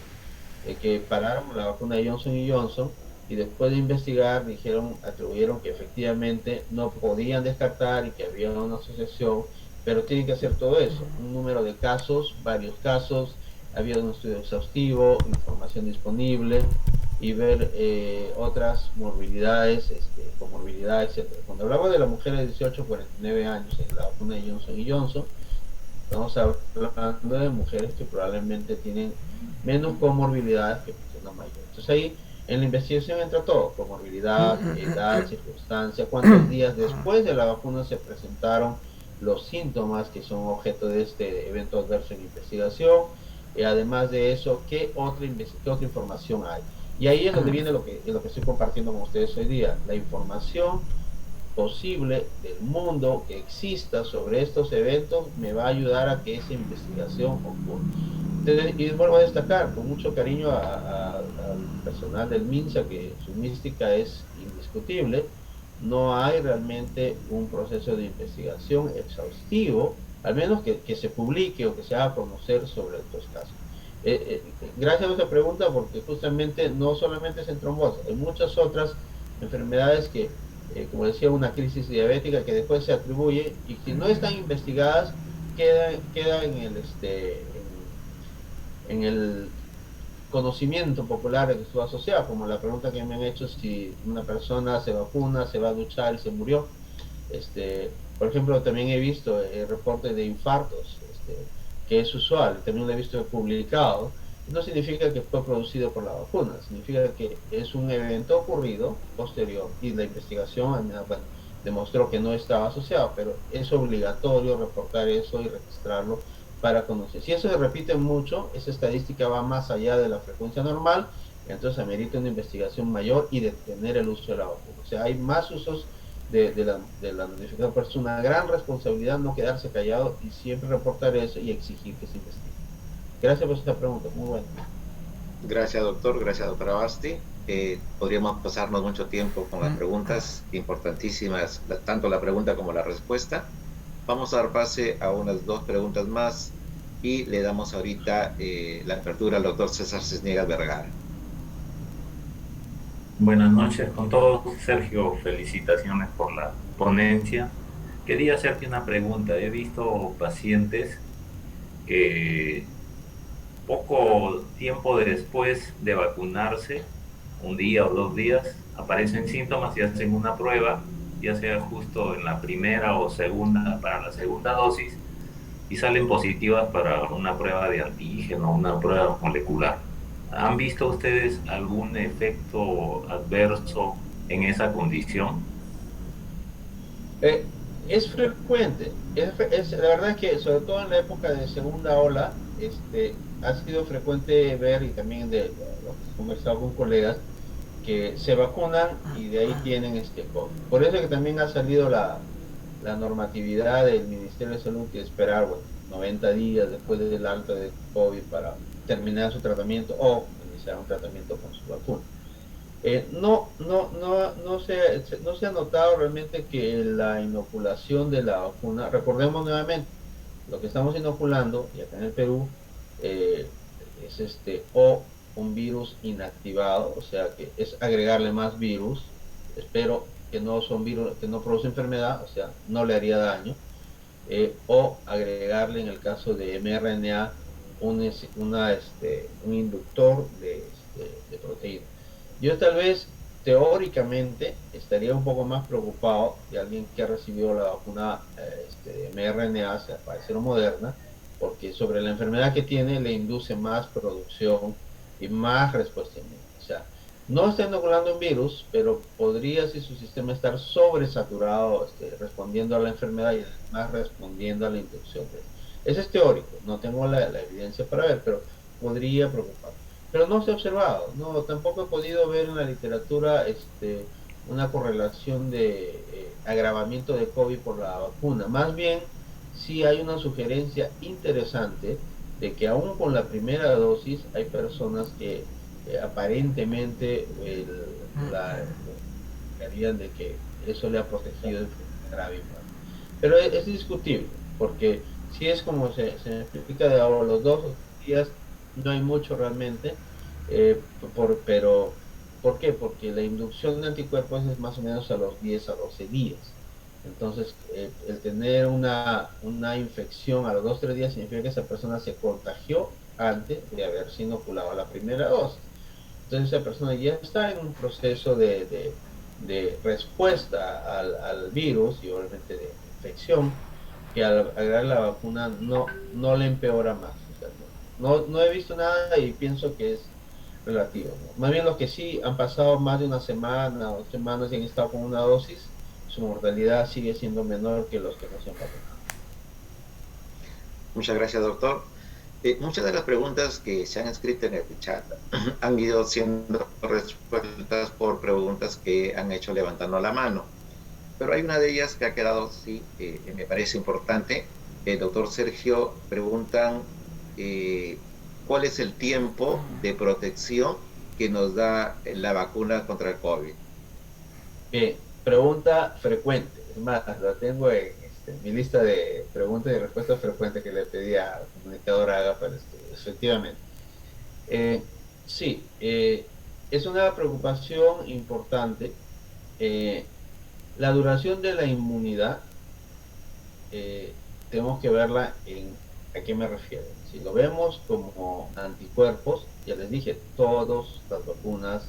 que pararon la vacuna de Johnson y Johnson y después de investigar atribuyeron que efectivamente no podían descartar y que había una asociación, pero tienen que hacer todo eso, un número de casos, varios casos, había un estudio exhaustivo, información disponible y ver otras morbilidades, comorbilidades, etc. Cuando hablamos de las mujeres de 18 a 49 años en la vacuna de Johnson y Johnson, estamos hablando de mujeres que probablemente tienen menos comorbilidades que personas mayores. Entonces ahí en la investigación entra todo, comorbilidad, edad, circunstancia, cuántos días después de la vacuna se presentaron los síntomas que son objeto de este evento adverso en investigación, y además de eso, ¿qué otra información hay? Y ahí es donde viene lo que estoy compartiendo con ustedes hoy día, la información posible del mundo que exista sobre estos eventos me va a ayudar a que esa investigación ocurra. Entonces, y vuelvo a destacar con mucho cariño al personal del MINSA, que su mística es indiscutible. No hay realmente un proceso de investigación exhaustivo, al menos que se publique o que se haga conocer sobre estos casos. Gracias a esta pregunta, porque justamente no solamente es en trombosis, hay muchas otras enfermedades que, como decía, una crisis diabética que después se atribuye y si no están investigadas queda en el conocimiento popular que estuvo asociado, como la pregunta que me han hecho si una persona se vacuna, se va a duchar y se murió. Por ejemplo, también he visto reportes de infartos, que es usual, también lo he visto publicado. No significa que fue producido por la vacuna, significa que es un evento ocurrido posterior y la investigación demostró que no estaba asociado, pero es obligatorio reportar eso y registrarlo para conocer. Si eso se repite mucho, esa estadística va más allá de la frecuencia normal, entonces amerita una investigación mayor y detener el uso de la vacuna. O sea, hay más usos de la notificación, pero es una gran responsabilidad no quedarse callado y siempre reportar eso y exigir que se investigue. Gracias por esta pregunta, muy buena. Gracias, doctor. Gracias, doctora Basti. Podríamos pasarnos mucho tiempo con las preguntas importantísimas, tanto la pregunta como la respuesta. Vamos a dar pase a unas 2 preguntas más y le damos ahorita la apertura al doctor César Cisnegas Vergara. Buenas noches con todos. Sergio, felicitaciones por la ponencia. Quería hacerte una pregunta. He visto pacientes que poco tiempo después de vacunarse, un día o 2 días, aparecen síntomas y hacen una prueba, ya sea justo en la primera o segunda, para la segunda dosis, y salen positivas para una prueba de antígeno, una prueba molecular. ¿Han visto ustedes algún efecto adverso en esa condición? Es frecuente. La verdad es que, sobre todo en la época de segunda ola, ha sido frecuente ver, y también de lo que he conversado con colegas, que se vacunan y de ahí tienen COVID. Por eso que también ha salido la normatividad del Ministerio de Salud, que esperar 90 días después del alta de COVID para terminar su tratamiento o iniciar un tratamiento con su vacuna. No se ha notado realmente que la inoculación de la vacuna, recordemos nuevamente, lo que estamos inoculando, y acá en el Perú, es o un virus inactivado, o sea que es agregarle más virus, espero que no son virus que no producen enfermedad, o sea, no le haría daño, o agregarle en el caso de mRNA un inductor de proteína. Yo tal vez teóricamente estaría un poco más preocupado de alguien que ha recibido la vacuna de mRNA, o sea, Pfizer o Moderna, porque sobre la enfermedad que tiene le induce más producción y más respuesta inmune. O sea, no está inoculando un virus, pero podría, si su sistema estar sobresaturado, respondiendo a la enfermedad y además respondiendo a la inducción. Ese es teórico, no tengo la evidencia para ver, pero podría preocupar. Pero no se ha observado, no, tampoco he podido ver en la literatura una correlación de agravamiento de COVID por la vacuna. Más bien, sí hay una sugerencia interesante de que aún con la primera dosis hay personas que aparentemente harían de que eso le ha protegido de grave. Pero es discutible, porque si es como se explica de ahora, los 2 días no hay mucho realmente, pero ¿por qué? Porque la inducción de anticuerpos es más o menos a los 10 a 12 días. Entonces, el tener una infección a los 2-3 días significa que esa persona se contagió antes de haberse inoculado la primera dosis. Entonces, esa persona ya está en un proceso de respuesta al virus y obviamente de infección, que al agregar la vacuna no le empeora más. O sea, no he visto nada y pienso que es relativo, ¿no? Más bien los que sí han pasado más de una semana o 2 semanas y han estado con una dosis, su mortalidad sigue siendo menor que los que no se han vacunado. Muchas gracias, doctor. Muchas de las preguntas que se han escrito en el chat han ido siendo resueltas por preguntas que han hecho levantando la mano. Pero hay una de ellas que ha quedado, sí, me parece importante. El doctor Sergio preguntan ¿cuál es el tiempo de protección que nos da la vacuna contra el COVID? Pregunta frecuente. Es más, la tengo en mi lista de preguntas y respuestas frecuentes que le pedí a la comunicadora haga para efectivamente. Sí, es una preocupación importante. La duración de la inmunidad tenemos que verla ¿a qué me refiero? Si lo vemos como anticuerpos, ya les dije, todas las vacunas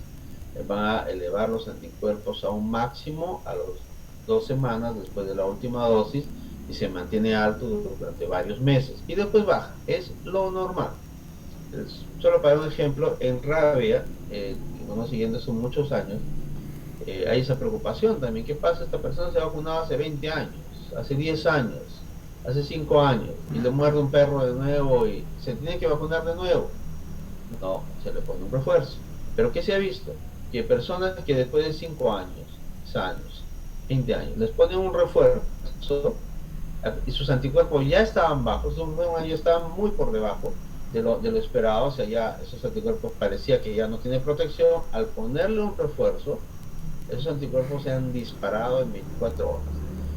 van a elevar los anticuerpos a un máximo a las 2 semanas después de la última dosis y se mantiene alto durante varios meses y después baja, es lo normal. Solo para un ejemplo, en rabia, que vamos siguiendo hace muchos años, hay esa preocupación también. ¿Qué pasa? Esta persona se ha vacunado hace 20 años, hace 10 años, hace 5 años, y le muerde un perro de nuevo y se tiene que vacunar de nuevo. No, se le pone un refuerzo. Pero ¿qué se ha visto? Que personas que después de 5 años, 20 años, les ponen un refuerzo y sus anticuerpos ya estaban bajos, ya estaban muy por debajo de lo esperado, o sea, ya esos anticuerpos parecía que ya no tiene protección. Al ponerle un refuerzo, esos anticuerpos se han disparado en 24 horas.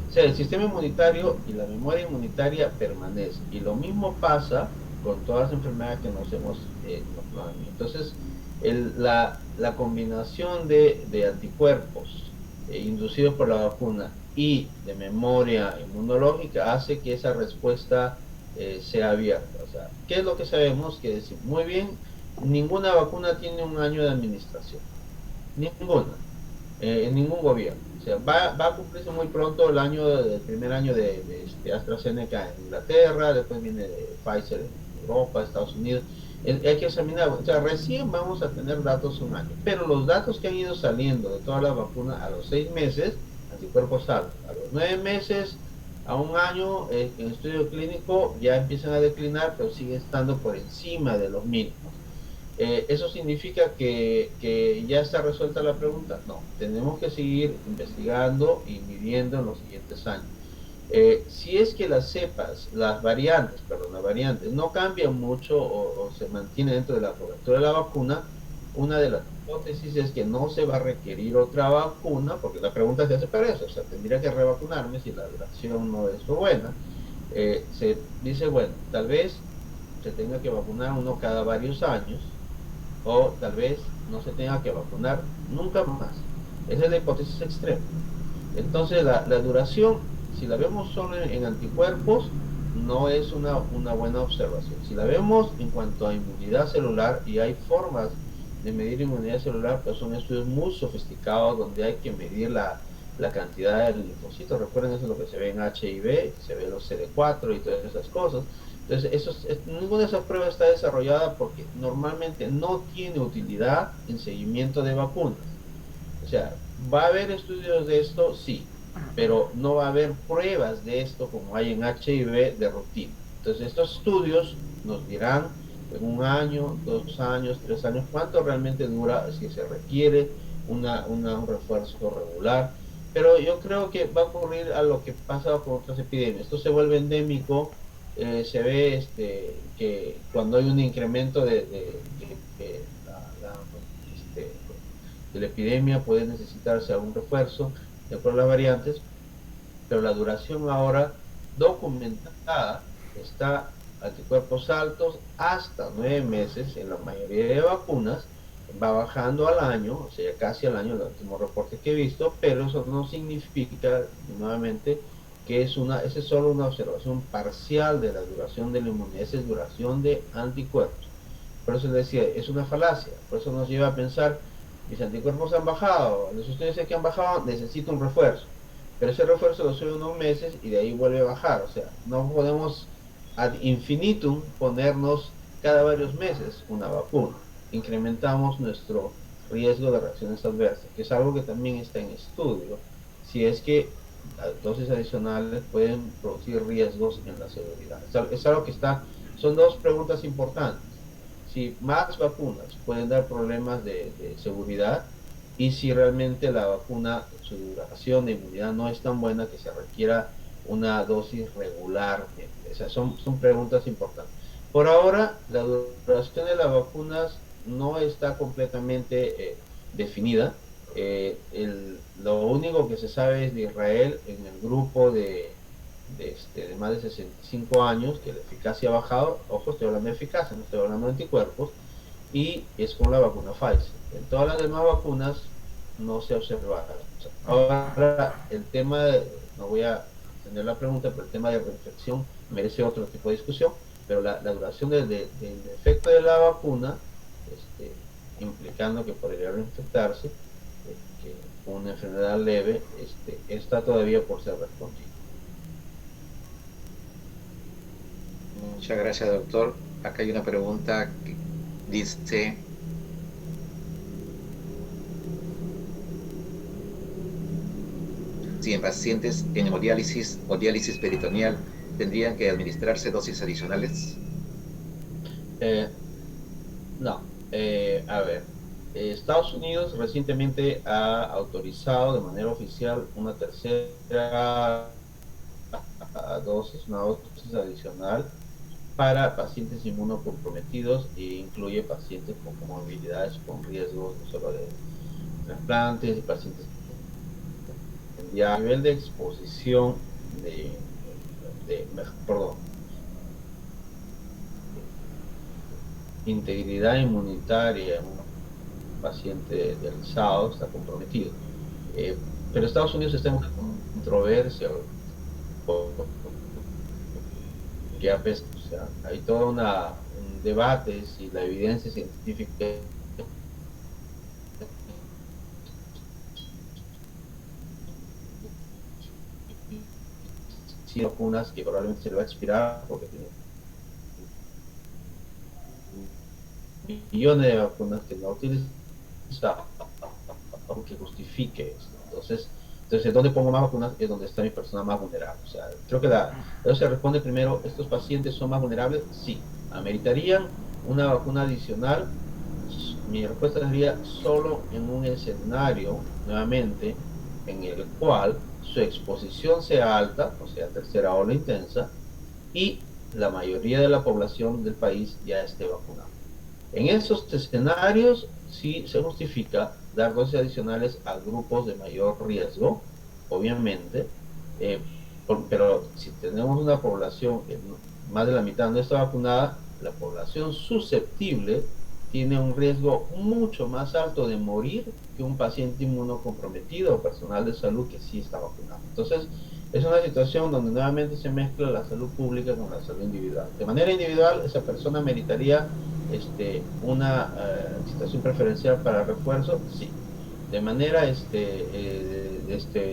O sea, el sistema inmunitario y la memoria inmunitaria permanece. Y lo mismo pasa con todas las enfermedades que nos hemos inoculado. Entonces, la combinación de anticuerpos inducidos por la vacuna y de memoria inmunológica hace que esa respuesta sea abierta. O sea, ¿qué es lo que sabemos? Que decir, muy bien, ninguna vacuna tiene un año de administración. Ninguna. En ningún gobierno. O sea, va a cumplirse muy pronto el primer año de AstraZeneca en Inglaterra, después viene de Pfizer en Europa, Estados Unidos. Hay que examinar, o sea, recién vamos a tener datos un año, pero los datos que han ido saliendo de todas las vacunas a los 6 meses, anticuerpos altos, a los 9 meses, a un año, en estudio clínico ya empiezan a declinar, pero siguen estando por encima de los mínimos. ¿Eso significa que ya está resuelta la pregunta? No, tenemos que seguir investigando y midiendo en los siguientes años. Si es que las cepas, las variantes no cambian mucho o se mantienen dentro de la cobertura de la vacuna, una de las hipótesis es que no se va a requerir otra vacuna, porque la pregunta se hace para eso, o sea, tendría que revacunarme si la duración no es buena. Se dice, bueno, tal vez se tenga que vacunar uno cada varios años, o tal vez no se tenga que vacunar nunca más. Esa es la hipótesis extrema. Entonces la duración, si la vemos solo en anticuerpos, no es una buena observación. Si la vemos en cuanto a inmunidad celular, y hay formas de medir inmunidad celular, pues son estudios muy sofisticados donde hay que medir la cantidad de linfocitos. Recuerden, eso es lo que se ve en HIV, se ve los CD4 y todas esas cosas. Entonces, ninguna de esas pruebas está desarrollada porque normalmente no tiene utilidad en seguimiento de vacunas. O sea, ¿va a haber estudios de esto? Sí, pero no va a haber pruebas de esto como hay en HIV de rutina. Entonces, estos estudios nos dirán en 1 año, 2 años, 3 años, cuánto realmente dura, si se requiere un refuerzo regular. Pero yo creo que va a ocurrir a lo que pasa con otras epidemias. Esto se vuelve endémico, se ve que cuando hay un incremento de la epidemia puede necesitarse algún refuerzo de acuerdo a las variantes, pero la duración ahora documentada está anticuerpos altos hasta 9 meses en la mayoría de vacunas, va bajando al año, o sea, casi al año, el último reporte que he visto, pero eso no significa, nuevamente, que esa es solo una observación parcial de la duración de la inmunidad, esa es duración de anticuerpos. Por eso les decía, es una falacia, por eso nos lleva a pensar, mis anticuerpos han bajado, los estudios que han bajado, necesito un refuerzo, pero ese refuerzo lo sube unos meses y de ahí vuelve a bajar, o sea, no podemos ad infinitum ponernos cada varios meses una vacuna, incrementamos nuestro riesgo de reacciones adversas, que es algo que también está en estudio, si es que dosis adicionales pueden producir riesgos en la seguridad. Es algo que son dos preguntas importantes. Si más vacunas pueden dar problemas de seguridad y si realmente la vacuna, su duración de inmunidad no es tan buena que se requiera una dosis regular. O sea, son preguntas importantes. Por ahora, la duración de las vacunas no está completamente definida. Lo único que se sabe es de Israel en el grupo de más de 65 años, que la eficacia ha bajado. Ojo, estoy hablando de eficacia, no estoy hablando de anticuerpos, y es con la vacuna Pfizer. En todas las demás vacunas no se ha observado. Ahora, el tema, no voy a tener la pregunta, pero el tema de reinfección merece otro tipo de discusión, pero la duración del efecto de la vacuna, implicando que podría reinfectarse, que con una enfermedad leve, está todavía por ser respondido. Muchas gracias, doctor. Acá hay una pregunta que dice: si en pacientes en hemodiálisis o diálisis peritoneal tendrían que administrarse dosis adicionales. No. A ver, Estados Unidos recientemente ha autorizado de manera oficial una tercera dosis, una dosis adicional para pacientes inmunocomprometidos, e incluye pacientes con comorbilidades, con riesgos no solo de trasplantes y pacientes a nivel de exposición integridad inmunitaria en un paciente dializado está comprometido. Pero Estados Unidos está en controversia, que o sea, hay todo un debate si la evidencia científica si vacunas que probablemente se le va a expirar porque tiene millones de vacunas que no utilizan aunque justifique esto. Entonces, ¿dónde pongo más vacunas? Es donde está mi persona más vulnerable. O sea, creo que entonces se responde primero, ¿estos pacientes son más vulnerables? Sí. ¿Ameritarían una vacuna adicional? Mi respuesta sería solo en un escenario, nuevamente, en el cual su exposición sea alta, o sea, tercera ola intensa, y la mayoría de la población del país ya esté vacunada. En esos escenarios sí se justifica dar dosis adicionales a grupos de mayor riesgo, obviamente, pero si tenemos una población que más de la mitad no está vacunada, la población susceptible tiene un riesgo mucho más alto de morir que un paciente inmunocomprometido o personal de salud que sí está vacunado. Entonces, Es una situación donde nuevamente se mezcla la salud pública con la salud individual. De manera individual, esa persona meritaría una situación preferencial para refuerzo, sí. De manera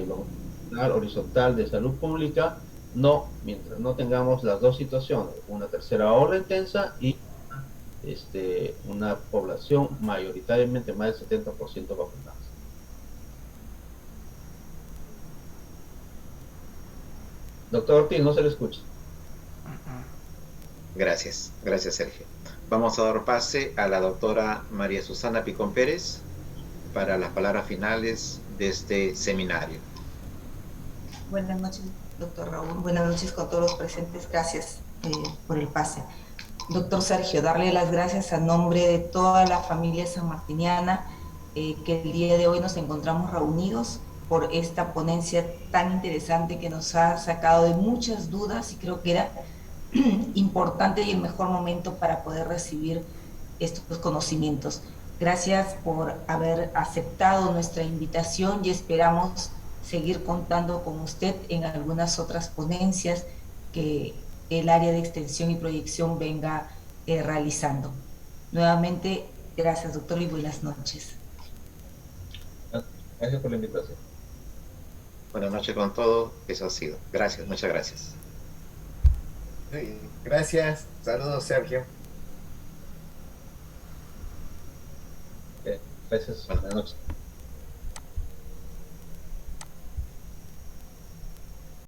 longitudinal, horizontal de salud pública, no, mientras no tengamos las dos situaciones, una tercera ola intensa y una población mayoritariamente más del 70% vacunada. Doctor Ortiz, no se le escucha. Gracias, gracias Sergio. Vamos a dar pase a la doctora María Susana Picón Pérez para las palabras finales de este seminario. Buenas noches, doctor Raúl. Buenas noches con todos los presentes. Gracias por el pase. Doctor Sergio, darle las gracias a nombre de toda la familia sanmartiniana que el día de hoy nos encontramos reunidos por esta ponencia tan interesante que nos ha sacado de muchas dudas y creo que era importante y el mejor momento para poder recibir estos conocimientos. Gracias por haber aceptado nuestra invitación y esperamos seguir contando con usted en algunas otras ponencias que el área de extensión y proyección venga realizando. Nuevamente, gracias doctor y buenas noches. Gracias por la invitación. Buenas noches con todos, eso ha sido. Gracias, muchas gracias. Gracias, saludos Sergio. Gracias, buenas noches.